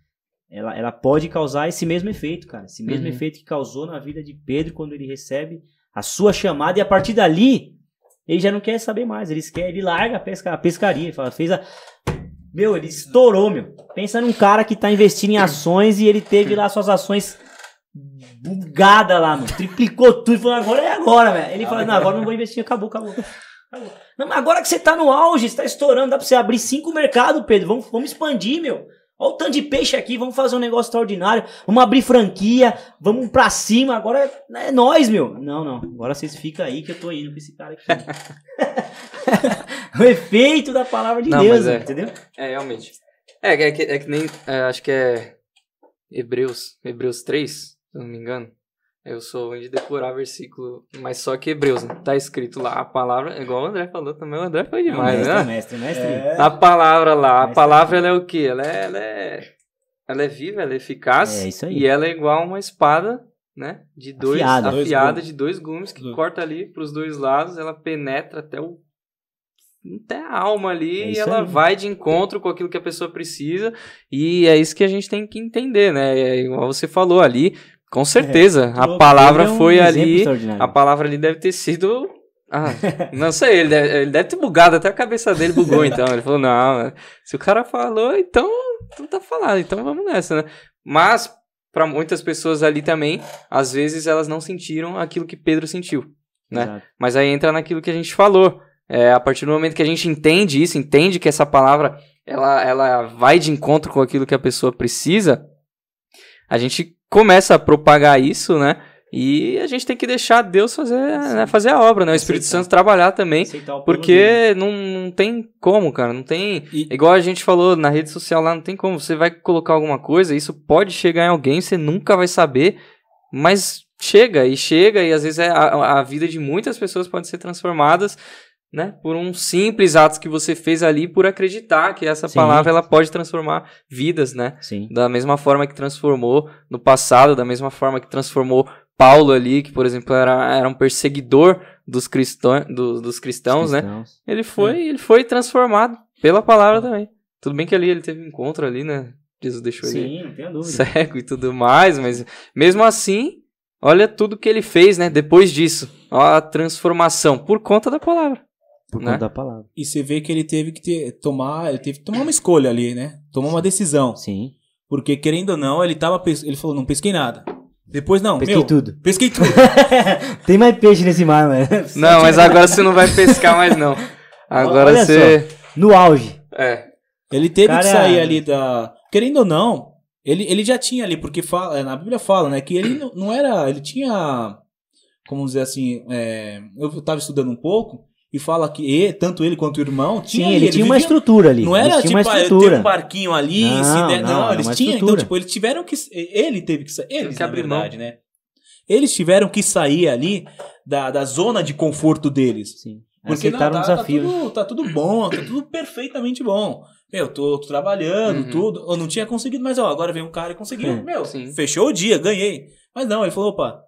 ela pode causar esse mesmo efeito, cara, esse mesmo efeito que causou na vida de Pedro quando ele recebe a sua chamada, e a partir dali ele já não quer saber mais, ele larga a pescaria, ele fala, ele estourou, pensa num cara que tá investindo em ações e ele teve lá suas ações bugadas lá, triplicou tudo, falou, agora é agora, velho. Ele fala, não, agora não vou investir, acabou. Não, mas agora que você tá no auge, você tá estourando, dá pra você abrir 5 mercados, Pedro, vamos expandir, olha o tanto de peixe aqui, vamos fazer um negócio extraordinário, vamos abrir franquia, vamos pra cima, agora é nós, Não, agora vocês ficam aí que eu tô indo com esse cara aqui. O efeito da palavra de Deus, entendeu? Realmente. É que nem, acho que Hebreus 3, se eu não me engano. Eu sou ruim de decorar versículo, mas só que Hebreus, né? Tá escrito lá a palavra, igual o André falou também, o André foi demais, mestre, né? mestre. A palavra lá, a palavra ela é o quê? Ela é viva, ela é eficaz, isso aí. e ela é igual uma espada, né? De afiada de 2 gumes, que corta ali pros 2 lados, ela penetra até a alma ali, e ela vai de encontro com aquilo que a pessoa precisa, e é isso que a gente tem que entender, né? É igual você falou ali, com certeza, a palavra foi ali, a palavra ali deve ter sido, não sei, ele deve ter bugado, até a cabeça dele bugou, então, ele falou, não, se o cara falou, então tá falado, então vamos nessa, né? Mas, para muitas pessoas ali também, às vezes elas não sentiram aquilo que Pedro sentiu, né? Exato. Mas aí entra naquilo que a gente falou, a partir do momento que a gente entende isso, entende que essa palavra, ela vai de encontro com aquilo que a pessoa precisa, a gente começa a propagar isso, né? E a gente tem que deixar Deus fazer a obra, né? O Espírito Santo trabalhar também, porque não tem como, cara, não tem... Igual a gente falou na rede social lá, não tem como, você vai colocar alguma coisa, isso pode chegar em alguém, você nunca vai saber, mas chega, e às vezes a vida de muitas pessoas pode ser transformadas, né, por um simples ato que você fez ali, por acreditar que essa palavra ela pode transformar vidas, né? Sim. Da mesma forma que transformou no passado, da mesma forma que transformou Paulo ali, que, por exemplo, era um perseguidor dos cristãos, né? Ele foi transformado pela palavra também. Tudo bem que ali ele teve um encontro ali, né? Jesus deixou ele não tenho dúvida. Cego e tudo mais, mas mesmo assim, olha tudo que ele fez, né? Depois disso, a transformação por conta da palavra. Por conta da palavra. E você vê que ele teve que tomar uma escolha ali, né? Tomar uma decisão. Sim. Porque, querendo ou não, ele falou, não pesquei nada. Depois, não, pesquei tudo. Pesquei tudo. Tem mais peixe nesse mar, mano. Não, mas agora você não vai pescar mais, não. Agora olha você... Só, no auge. Ele teve que sair ali da... Querendo ou não, ele já tinha ali, porque na Bíblia fala, né, que ele não era... Ele tinha, como dizer assim, eu tava estudando um pouco, e fala que tanto ele quanto o irmão tinha. Sim, ele tinha uma estrutura ali. Não era tipo, ter um barquinho ali, não, eles tinham. Então, tipo, eles tiveram que. Ele teve que sair. Eles, na verdade, né? Eles tiveram que sair ali da zona de conforto deles. Sim. Porque aceitaram o desafio. Tá tudo bom, tá tudo perfeitamente bom. Meu, tô trabalhando, tudo. Eu não tinha conseguido, mas agora veio um cara e conseguiu. Fechou o dia, ganhei. Mas não, ele falou, opa,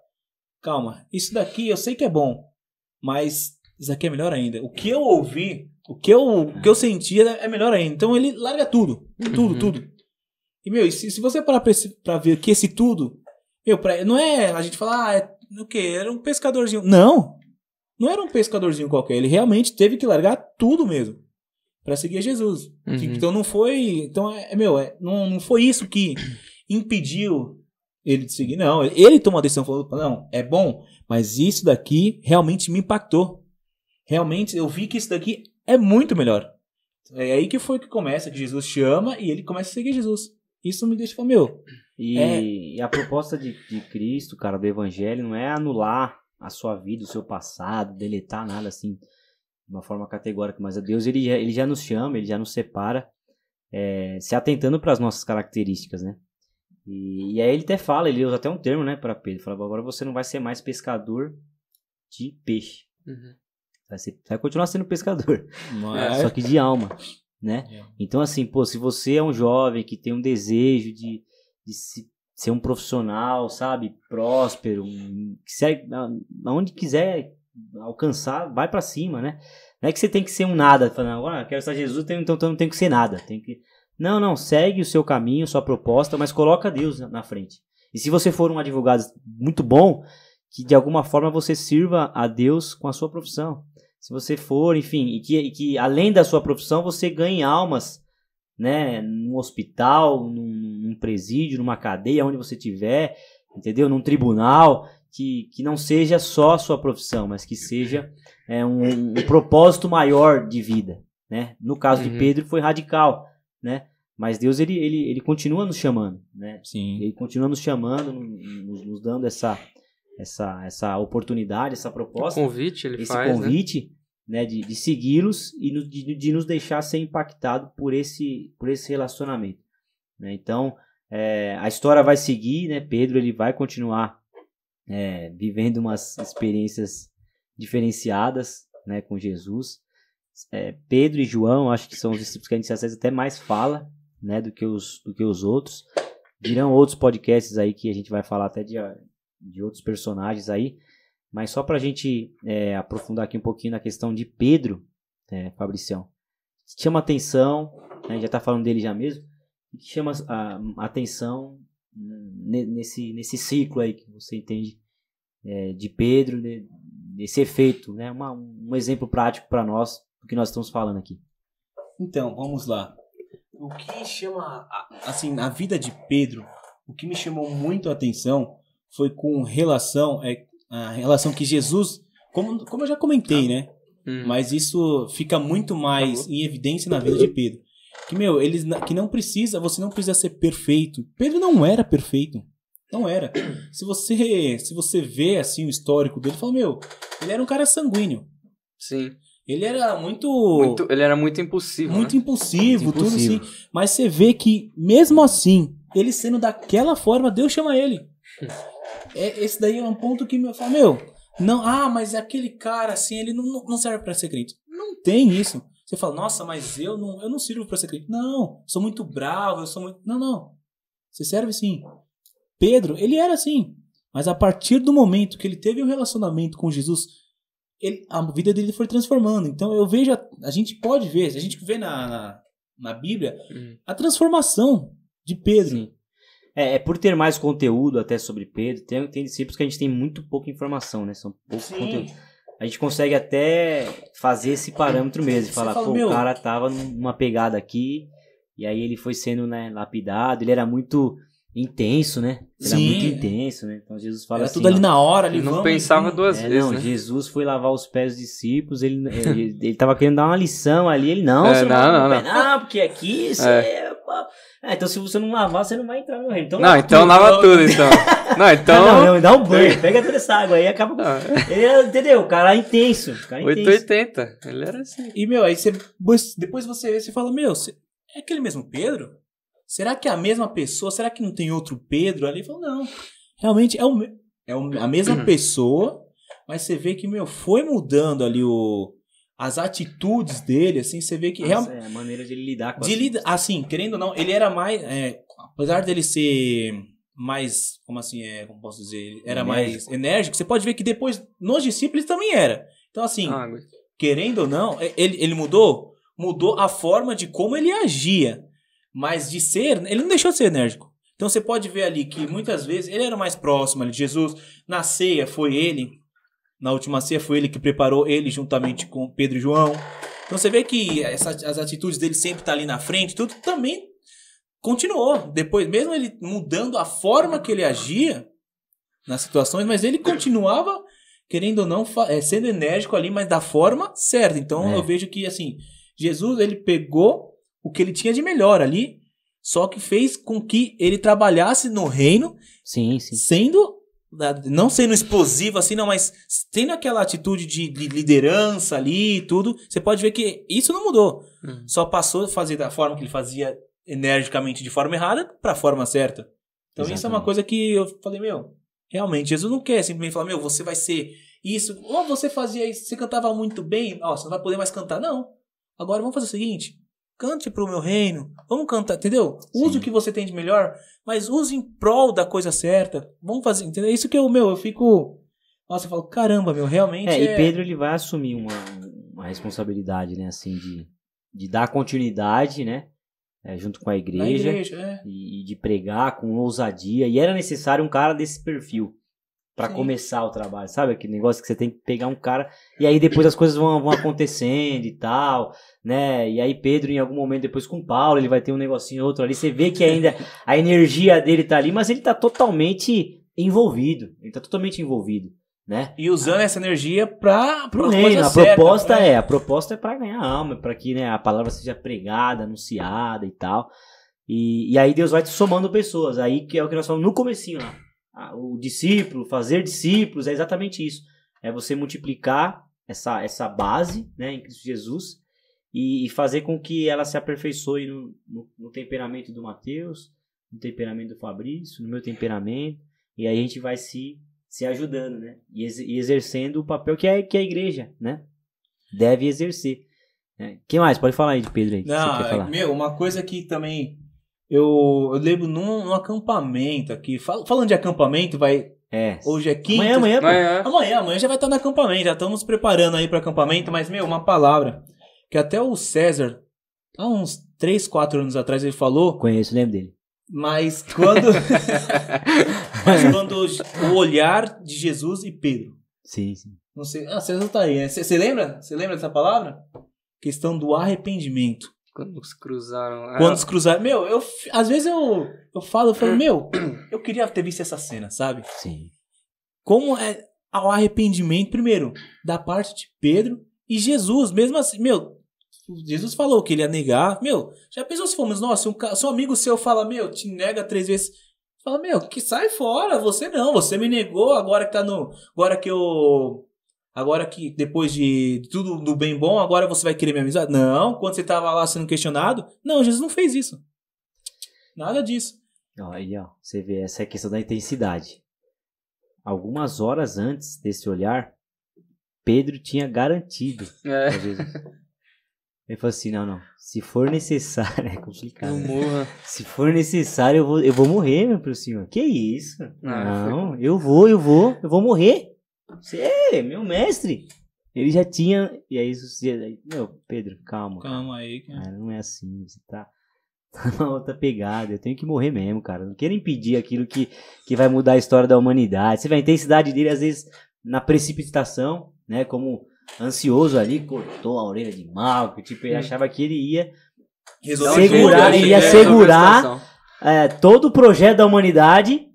calma, isso daqui eu sei que é bom, mas isso aqui é melhor ainda. O que eu ouvi, o que eu senti é melhor ainda. Então ele larga tudo. Tudo. E, meu, se você parar pra ver que esse tudo... Meu, não é a gente falar, o quê? Era um pescadorzinho. Não era um pescadorzinho qualquer. Ele realmente teve que largar tudo mesmo pra seguir Jesus. Então não foi... Então, não foi isso que impediu ele de seguir. Não, ele tomou a decisão, falou, não, é bom, mas isso daqui realmente me impactou. Realmente, eu vi que isso daqui é muito melhor. É aí que começa, que Jesus chama e ele começa a seguir Jesus. Isso me deixa falar, meu... E a proposta de Cristo, cara, do Evangelho, não é anular a sua vida, o seu passado, deletar nada assim, de uma forma categórica. Mas a Deus, ele já nos chama, ele já nos separa, se atentando para as nossas características, né? E aí ele até fala, ele usa até um termo, né, para Pedro. Fala, agora você não vai ser mais pescador de peixe. Você vai continuar sendo pescador, só que de alma, né? Então, assim, se você é um jovem que tem um desejo de ser um profissional, sabe, próspero, aonde quiser alcançar, vai pra cima, né? Não é que você tem que ser um nada, falando, agora quero estar Jesus, então não tem que ser nada. Não, segue o seu caminho, sua proposta, mas coloca Deus na frente. E se você for um advogado muito bom, que de alguma forma você sirva a Deus com a sua profissão. Se você for, enfim, e que além da sua profissão você ganhe almas, né, num hospital, num presídio, numa cadeia, onde você estiver, entendeu? Num tribunal, que não seja só a sua profissão, mas que seja um propósito maior de vida, né? No caso de Pedro foi radical, né? Mas Deus, ele continua nos chamando, né? Sim. Ele continua nos chamando, nos dando essa oportunidade, essa proposta. Esse convite, né, de segui-los e de nos deixar ser impactado por esse relacionamento, né? Então, A história vai seguir, né? Pedro ele vai continuar vivendo umas experiências diferenciadas, né, com Jesus. Pedro e João, acho que são os discípulos que a gente às vezes até mais fala, né, do que os outros. Virão outros podcasts aí que a gente vai falar até de outros personagens aí. Mas só pra gente aprofundar aqui um pouquinho na questão de Pedro, Fabricião, chama atenção, né, a gente já tá falando dele já mesmo, que chama a atenção nesse ciclo aí que você entende de Pedro, né, nesse efeito, né, um exemplo prático para nós do que nós estamos falando aqui. Então, vamos lá. O que chama, assim, na vida de Pedro, o que me chamou muito a atenção foi com relação a relação que Jesus, como eu já comentei, né? Mas isso fica muito mais em evidência na vida de Pedro. Que não precisa, você não precisa ser perfeito. Pedro não era perfeito. Não era. Se você vê assim o histórico dele, fala, ele era um cara sanguíneo. Sim. Ele era ele era muito impulsivo. Muito né? impulsivo, tudo assim. Mas você vê que, mesmo assim, ele sendo daquela forma, Deus chama ele. Esse daí é um ponto que me fala, não, mas aquele cara assim, ele não serve pra ser crente. Não tem isso. Você fala, nossa, mas eu não sirvo pra ser crente. Não, sou muito bravo, eu sou muito... Não. Você serve sim. Pedro, ele era assim. Mas a partir do momento que ele teve um relacionamento com Jesus, a vida dele foi transformando. Então eu vejo, a gente pode ver, a gente vê na Bíblia, a transformação de Pedro. Sim. Por ter mais conteúdo até sobre Pedro, tem discípulos que a gente tem muito pouca informação, né? São poucos conteúdos. A gente consegue até fazer esse parâmetro mesmo, falar, o cara tava numa pegada aqui, e aí ele foi sendo, né, lapidado, ele era muito intenso, né? Ele era muito intenso, né? Então Jesus fala era assim... tudo ali na hora, ele não pensava duas vezes, não, né? Jesus foi lavar os pés dos discípulos, ele tava querendo dar uma lição ali, ele não, porque aqui você... então se você não lavar, você não vai entrar no reino. Então lava tudo, então. Não, dá um banho, pega toda essa água aí, acaba com... Ele, entendeu? O cara é intenso. 880, ele era assim. E, aí depois você fala, é aquele mesmo Pedro? Será que é a mesma pessoa? Será que não tem outro Pedro ali? Ele falou, não, realmente é a mesma pessoa, mas você vê que, foi mudando ali as atitudes dele, assim, você vê que... a maneira de ele lidar com assim, querendo ou não, ele era mais... apesar dele ser mais... Como assim, como posso dizer? Ele era mais enérgico. Você pode ver que depois, nos discípulos, ele também era. Então, assim, querendo ou não, ele mudou a forma de como ele agia. Mas ele não deixou de ser enérgico. Então, você pode ver ali que, muitas vezes, ele era mais próximo ali de Jesus. Na ceia, foi ele... Na última ceia foi ele que preparou ele juntamente com Pedro e João. Então você vê que as atitudes dele sempre tá ali na frente, tudo também continuou. Depois, mesmo ele mudando a forma que ele agia nas situações, mas ele continuava, querendo ou não, sendo enérgico ali, mas da forma certa. Então eu vejo que, assim, Jesus, ele pegou o que ele tinha de melhor ali, só que fez com que ele trabalhasse no reino, não sendo explosivo assim, não, mas tendo aquela atitude de liderança ali e tudo, você pode ver que isso não mudou. Só passou a fazer da forma que ele fazia energicamente de forma errada para a forma certa. Então Exatamente. Isso é uma coisa que eu falei, realmente, Jesus não quer simplesmente falar, você vai ser isso, ou você fazia isso, você cantava muito bem, você não vai poder mais cantar. Não, agora vamos fazer o seguinte, cante pro meu reino, vamos cantar, entendeu? Use o que você tem de melhor, mas use em prol da coisa certa. Vamos fazer, entendeu? Isso que eu fico... Nossa, eu falo, caramba, realmente E Pedro, ele vai assumir uma responsabilidade, né, assim, de dar continuidade, né, junto com a igreja, e de pregar com ousadia. E era necessário um cara desse perfil pra começar o trabalho, sabe? Aquele negócio que você tem que pegar um cara, e aí depois as coisas vão acontecendo e tal, né? E aí Pedro, em algum momento, depois com Paulo, ele vai ter um negocinho outro ali. Você vê que ainda a energia dele tá ali, mas ele tá totalmente envolvido. Né? E usando essa energia pro reino. A proposta é pra ganhar alma, pra que, né, a palavra seja pregada, anunciada e tal. E aí Deus vai te somando pessoas. Aí que é o que nós falamos no comecinho lá. O discípulo, fazer discípulos, é exatamente isso. É você multiplicar essa base, né, em Cristo Jesus e fazer com que ela se aperfeiçoe no temperamento do Mateus, no temperamento do Fabrício, no meu temperamento, e aí a gente vai se ajudando, né? E exercendo o papel que a igreja, né? Deve exercer. Né? Quem mais? Pode falar aí de Pedro aí. Não, uma coisa que também eu lembro num acampamento aqui. Falando de acampamento, hoje é quinta. Amanhã já vai estar no acampamento. Já estamos preparando aí para acampamento. Mas, uma palavra que até o César, há uns 3, 4 anos atrás, ele falou. Conheço, lembro dele. Mas quando o olhar de Jesus e Pedro. Sim. Não sei. César tá aí, né? Você lembra? Você lembra dessa palavra? Questão do arrependimento. Quando se cruzaram. Quando se cruzaram. Às vezes eu falo, eu queria ter visto essa cena, sabe? Sim. Como é o arrependimento, primeiro, da parte de Pedro e Jesus, mesmo assim, Jesus falou que ele ia negar. Já pensou se fomos, nossa, se um amigo seu fala, te nega 3 vezes. Fala, que sai fora, você não, você me negou, agora que depois de tudo do bem bom, agora você vai querer minha amizade? Não, quando você estava lá sendo questionado, não, Jesus não fez isso. Nada disso. Aí, você vê, essa é a questão da intensidade. Algumas horas antes desse olhar, Pedro tinha garantido a Jesus. Ele falou assim, não, se for necessário, é complicado. Não morra. Se for necessário, eu vou morrer, meu senhor. Que isso? Não, eu vou morrer. Você é meu mestre. Ele já tinha, e aí, Pedro, calma. Calma aí. Cara, não é assim, você tá numa outra pegada, eu tenho que morrer mesmo, cara. Não quero impedir aquilo que vai mudar a história da humanidade. Você vê a intensidade dele, às vezes, na precipitação, né, como... ansioso ali, cortou a orelha de Malco, ele achava que ele ia segurar todo o projeto da humanidade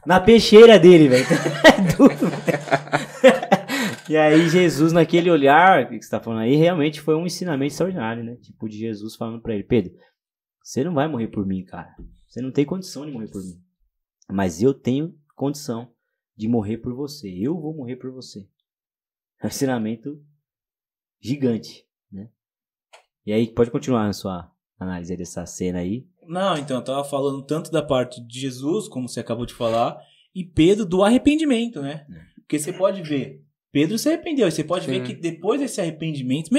na peixeira dele, velho. É duro, E aí Jesus, naquele olhar que você tá falando aí, realmente foi um ensinamento extraordinário, né? Tipo, de Jesus falando pra ele, Pedro, você não vai morrer por mim, cara. Você não tem condição de morrer por mim. Mas eu tenho condição de morrer por você. Eu vou morrer por você. É um ensinamento gigante, né? E aí, pode continuar na sua análise aí dessa cena aí. Não, então, eu tava falando tanto da parte de Jesus, como você acabou de falar, e Pedro do arrependimento, né? Porque você pode ver, Pedro se arrependeu, e você pode ver que depois desse arrependimento,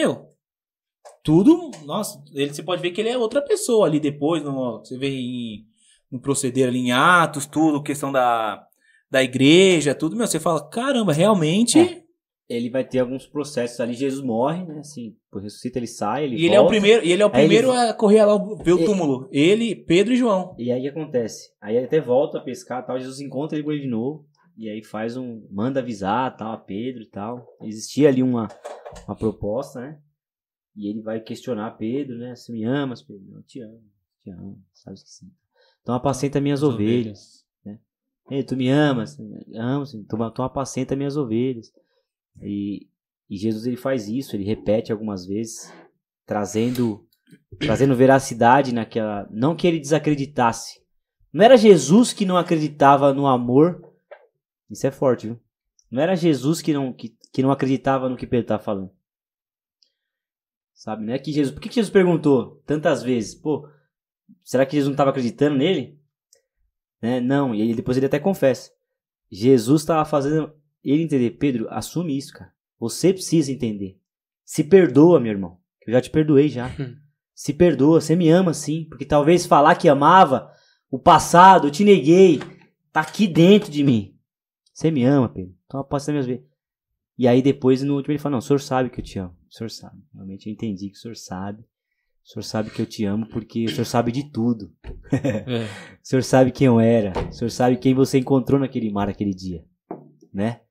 tudo, nossa, você pode ver que ele é outra pessoa ali depois, você vê no proceder ali em Atos, tudo, questão da igreja, tudo, você fala, caramba, realmente... Ele vai ter alguns processos ali, Jesus morre, né, assim, ressuscita, ele sai, ele volta. Ele é o primeiro a correr lá, ver o túmulo, ele, Pedro e João. E aí o que acontece? Aí ele até volta a pescar, tal, Jesus encontra ele com ele de novo, e aí manda avisar, tal, a Pedro e tal. Existia ali uma proposta, né, e ele vai questionar Pedro, né, você me amas, Pedro? Eu te amo, sabe que sim. Então apacenta minhas ovelhas. Ei, tu me amas? Amo, então apacenta minhas ovelhas. E Jesus, ele faz isso, ele repete algumas vezes, trazendo veracidade naquela... Não que ele desacreditasse. Não era Jesus que não acreditava no amor. Isso é forte, viu? Não era Jesus que não acreditava no que Pedro estava falando. Sabe, não é que Jesus... Por que Jesus perguntou tantas vezes? Será que Jesus não estava acreditando nele? Não, e aí depois ele até confessa. Jesus estava fazendo ele entender. Pedro, assume isso, cara. Você precisa entender. Se perdoa, meu irmão. Eu já te perdoei já. Se perdoa, você me ama sim. Porque talvez falar que amava o passado, eu te neguei, tá aqui dentro de mim. Você me ama, Pedro. Então após minhas vezes. E aí depois no último ele fala, não, o senhor sabe que eu te amo. O senhor sabe. Realmente eu entendi que o senhor sabe. O senhor sabe que eu te amo porque o senhor sabe de tudo. O senhor sabe quem eu era. O senhor sabe quem você encontrou naquele mar, aquele dia. Né?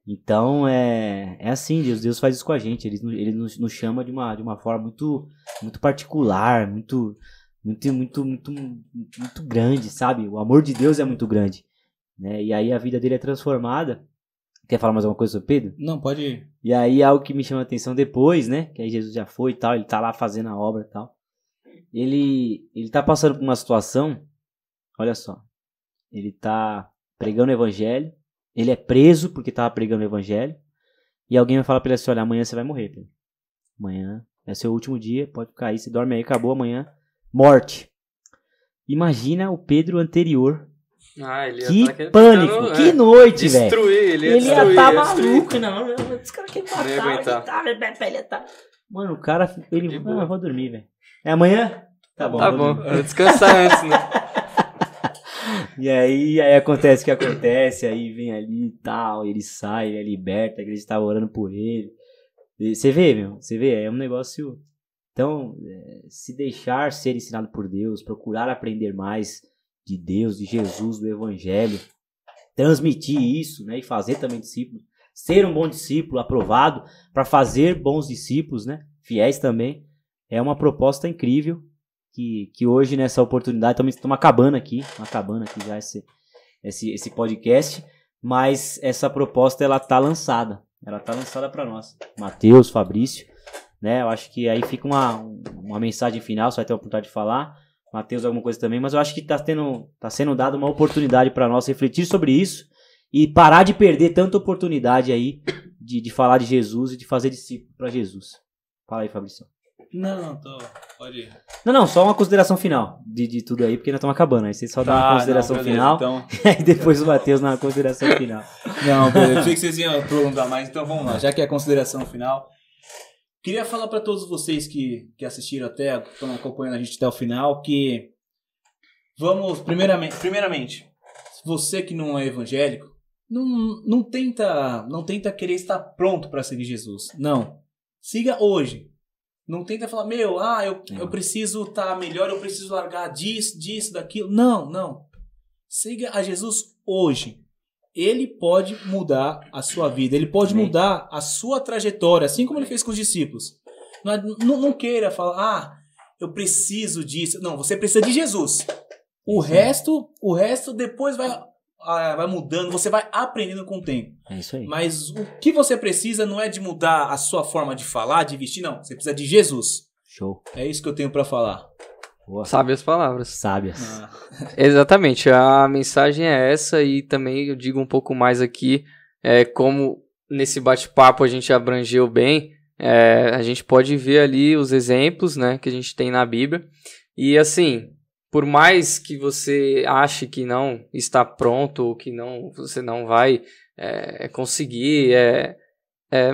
Então, é assim, Deus faz isso com a gente. Ele nos chama de uma forma muito, muito particular, muito grande, sabe? O amor de Deus é muito grande. Né? E aí a vida dele é transformada. Quer falar mais alguma coisa sobre Pedro? Não, pode ir. E aí algo que me chama a atenção depois, né? Que aí Jesus já foi e tal, ele tá lá fazendo a obra e tal. Ele tá passando por uma situação, olha só. Ele tá pregando o evangelho. Ele é preso porque tava pregando o evangelho. E alguém vai falar pra ele assim, olha, amanhã você vai morrer, Pedro. Amanhã é seu último dia, pode ficar aí, você dorme aí, acabou amanhã. Morte. Imagina o Pedro anterior. Ele ia Que tá pânico, tentando, que noite, velho. destruir, ele ia Ele destruir. ia estar ia destruir. maluco, não. Os caras querem Não ia aguentar. matar. Mano, o cara, ele... eu vou dormir, velho. É amanhã? Tá bom. Tá vou bom, dormir. eu vou descansar antes, né? E aí acontece o que acontece, aí vem ali e tal, ele sai, ele é liberta, a igreja tava orando por ele. E você vê, é um negócio... Então, se deixar ser ensinado por Deus, procurar aprender mais de Deus, de Jesus, do Evangelho, transmitir isso, né, e fazer também discípulos, ser um bom discípulo aprovado para fazer bons discípulos, né, fiéis também, é uma proposta incrível que hoje nessa oportunidade estamos acabando aqui já esse podcast, mas essa proposta ela tá lançada para nós, Matheus, Fabrício, né, eu acho que aí fica uma mensagem final, você vai ter a oportunidade de falar, Matheus alguma coisa também, mas eu acho que tá sendo dada uma oportunidade para nós refletir sobre isso e parar de perder tanta oportunidade aí de falar de Jesus e de fazer discípulo para Jesus. Fala aí, Fabrício. Não, pode ir. Não, só uma consideração final de tudo aí, porque nós estamos acabando. Aí você só dá uma consideração beleza, final, então... e aí depois o Matheus na consideração final. Não, beleza, eu achei que vocês iam prolongar mais, então vamos lá, já que é a consideração final. Queria falar para todos vocês que assistiram até, estão acompanhando a gente até o final, que vamos, primeiramente, você que não é evangélico, não tenta querer estar pronto para seguir Jesus. Não. Siga hoje. Não tenta falar, eu preciso estar melhor, eu preciso largar disso, daquilo. Não. Siga a Jesus hoje. Ele pode mudar a sua vida, ele pode mudar a sua trajetória, assim como ele fez com os discípulos. Não queira falar, eu preciso disso. Não, você precisa de Jesus. O resto depois vai mudando, você vai aprendendo com o tempo. É isso aí. Mas o que você precisa não é de mudar a sua forma de falar, de vestir, não. Você precisa de Jesus. Show. É isso que eu tenho pra falar. Boa. Sábias palavras. Sábias. Exatamente, a mensagem é essa e também eu digo um pouco mais aqui, como nesse bate-papo a gente abrangeu bem, a gente pode ver ali os exemplos, né, que a gente tem na Bíblia e assim, por mais que você ache que não está pronto ou que você não vai conseguir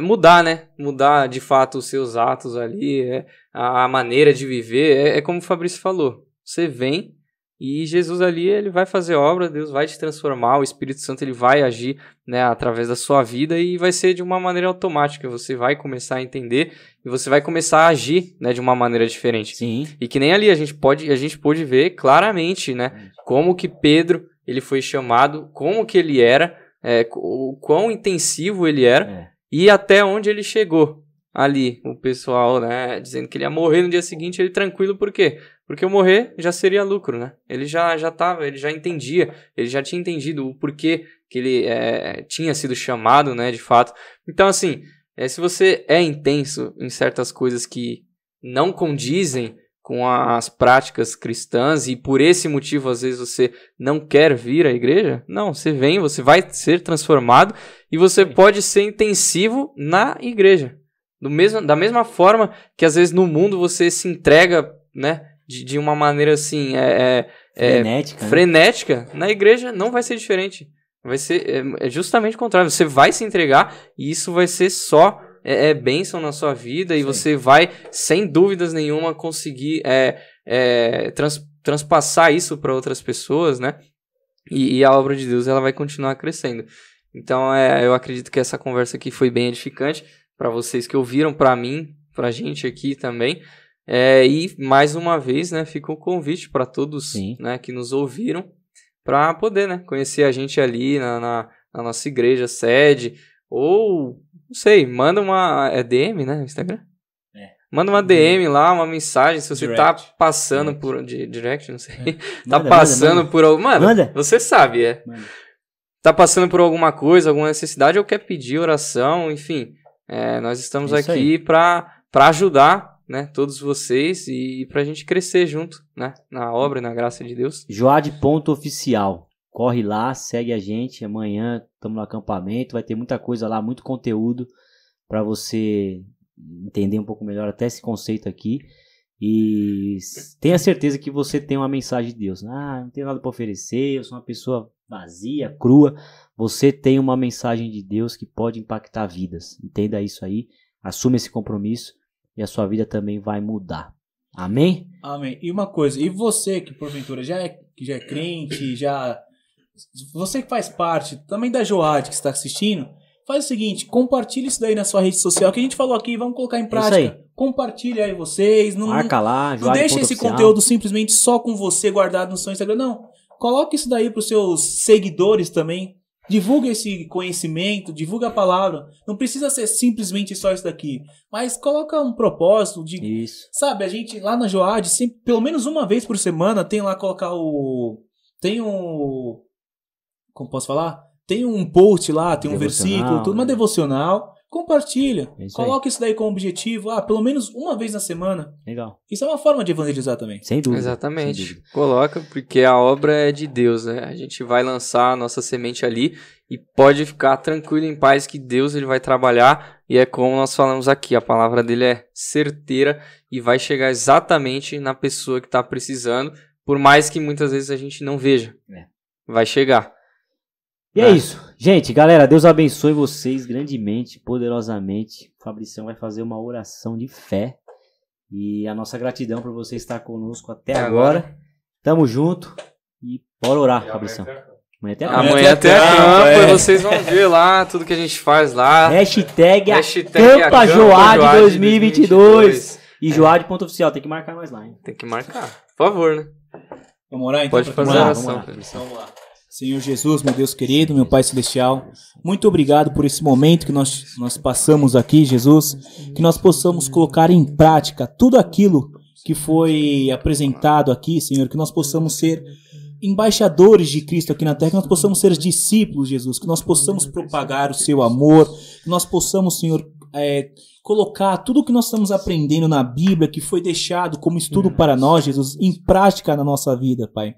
mudar, né, mudar de fato os seus atos ali, a maneira de viver, é como o Fabrício falou, você vem e Jesus ali, ele vai fazer obra, Deus vai te transformar, o Espírito Santo ele vai agir, né, através da sua vida e vai ser de uma maneira automática, você vai começar a entender e você vai começar a agir, né, de uma maneira diferente. Sim. E que nem ali a gente pôde ver claramente, né, como que Pedro ele foi chamado, como que ele era, o quão intensivo ele era e até onde ele chegou. Ali, o pessoal, né, dizendo que ele ia morrer no dia seguinte, ele tranquilo, por quê? Porque eu morrer já seria lucro, né? Ele já entendia, ele já tinha entendido o porquê que ele tinha sido chamado, né, de fato. Então, assim, se você é intenso em certas coisas que não condizem com as práticas cristãs e por esse motivo, às vezes, você não quer vir à igreja, não, você vem, você vai ser transformado e você pode ser intensivo na igreja. Da mesma forma que às vezes no mundo você se entrega, né, de uma maneira assim frenética, na igreja não vai ser diferente. Vai ser justamente o contrário. Você vai se entregar e isso vai ser só bênção na sua vida. Sim. E você vai, sem dúvidas nenhuma, conseguir transpassar isso para outras pessoas, né? E a obra de Deus ela vai continuar crescendo. Então eu acredito que essa conversa aqui foi bem edificante para vocês que ouviram, para mim, pra gente aqui também. E mais uma vez, né, fica o convite para todos, né, que nos ouviram para poder, né, conhecer a gente ali na nossa igreja sede, ou, não sei, manda uma DM, né, no Instagram? Manda uma DM lá, uma mensagem, se você direct. Tá passando por... Direct, não sei. Tá passando por algum... Mano, você sabe, Tá passando por alguma coisa, alguma necessidade, ou quer pedir oração, enfim... nós estamos aqui para ajudar, né, todos vocês e para a gente crescer junto, né, na obra e na graça de Deus. Joad.oficial. Corre lá, segue a gente. Amanhã estamos no acampamento. Vai ter muita coisa lá, muito conteúdo para você entender um pouco melhor até esse conceito aqui. E tenha certeza que você tem uma mensagem de Deus. Ah, não tenho nada para oferecer, eu sou uma pessoa vazia, crua. Você tem uma mensagem de Deus que pode impactar vidas. Entenda isso aí, assuma esse compromisso e a sua vida também vai mudar. Amém? Amém. E uma coisa, e você que porventura já é crente, você que faz parte também da Joad que está assistindo, faz o seguinte, compartilha isso daí na sua rede social, que a gente falou aqui, vamos colocar em prática. Compartilha aí vocês. Marca lá, não deixa esse conteúdo simplesmente só com você guardado no seu Instagram, não. Coloque isso daí para os seus seguidores também. Divulga esse conhecimento, divulga a palavra. Não precisa ser simplesmente só isso daqui. Mas coloca um propósito de... Isso. Sabe, a gente lá na Joad, sempre, pelo menos uma vez por semana, tem lá colocar como posso falar? Tem um post lá, tem um versículo, tudo, uma devocional. Compartilha. Coloca isso daí como objetivo. Pelo menos uma vez na semana. Legal. Isso é uma forma de evangelizar também. Sem dúvida. Exatamente. Sem dúvida. Coloca, porque a obra é de Deus, né? A gente vai lançar a nossa semente ali e pode ficar tranquilo em paz que Deus ele vai trabalhar. E é como nós falamos aqui, a palavra dele é certeira e vai chegar exatamente na pessoa que está precisando, por mais que muitas vezes a gente não veja. Vai chegar. E é isso. Gente, galera, Deus abençoe vocês grandemente, poderosamente. O Fabricião vai fazer uma oração de fé. E a nossa gratidão por você estar conosco até agora. Tamo junto. E bora orar, Fabricião. Amanhã tem Amanhã tem a campa, vocês vão ver lá tudo que a gente faz lá. Hashtag Campa Joad 2022. E Joad.oficial, tem que marcar nós lá, hein? Tem que marcar, por favor, né? Vamos orar então? Pode fazer a oração. Vamos lá. Senhor Jesus, meu Deus querido, meu Pai Celestial, muito obrigado por esse momento que nós passamos aqui, Jesus, que nós possamos colocar em prática tudo aquilo que foi apresentado aqui, Senhor, que nós possamos ser embaixadores de Cristo aqui na terra, que nós possamos ser discípulos, Jesus, que nós possamos propagar o seu amor, que nós possamos, Senhor, colocar tudo o que nós estamos aprendendo na Bíblia, que foi deixado como estudo para nós, Jesus, em prática na nossa vida, Pai.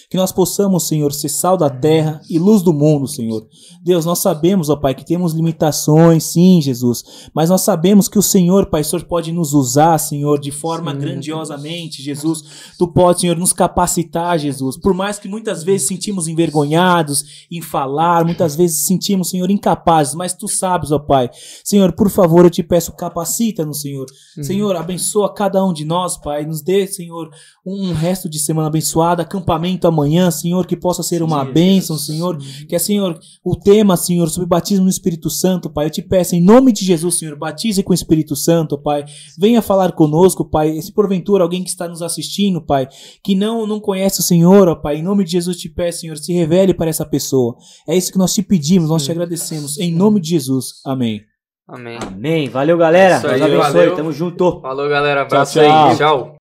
Que nós possamos, Senhor, ser sal da terra e luz do mundo, Senhor. Deus, nós sabemos, ó Pai, que temos limitações, sim, Jesus. Mas nós sabemos que o Senhor, Pai, o Senhor pode nos usar, Senhor, de forma grandiosamente, Jesus. Tu pode, Senhor, nos capacitar, Jesus. Por mais que muitas vezes sentimos envergonhados em falar, muitas vezes sentimos, Senhor, incapazes. Mas Tu sabes, ó Pai. Senhor, por favor, eu te peço, capacita-nos, Senhor. Senhor, abençoa cada um de nós, Pai. Nos dê, Senhor, um resto de semana abençoado, acampamento amanhã, Senhor, que possa ser uma bênção, Senhor, que é, Senhor, o tema, Senhor, sobre batismo no Espírito Santo, Pai, eu te peço em nome de Jesus, Senhor, batize com o Espírito Santo, Pai, venha falar conosco, Pai, se porventura alguém que está nos assistindo, Pai, que não conhece o Senhor, ó Pai, em nome de Jesus te peço, Senhor, se revele para essa pessoa, é isso que nós te pedimos, nós te agradecemos, em nome de Jesus, amém. Amém. Amém, valeu galera, Deus abençoe, tamo junto. Falou galera, abraço tchau. aí, tchau.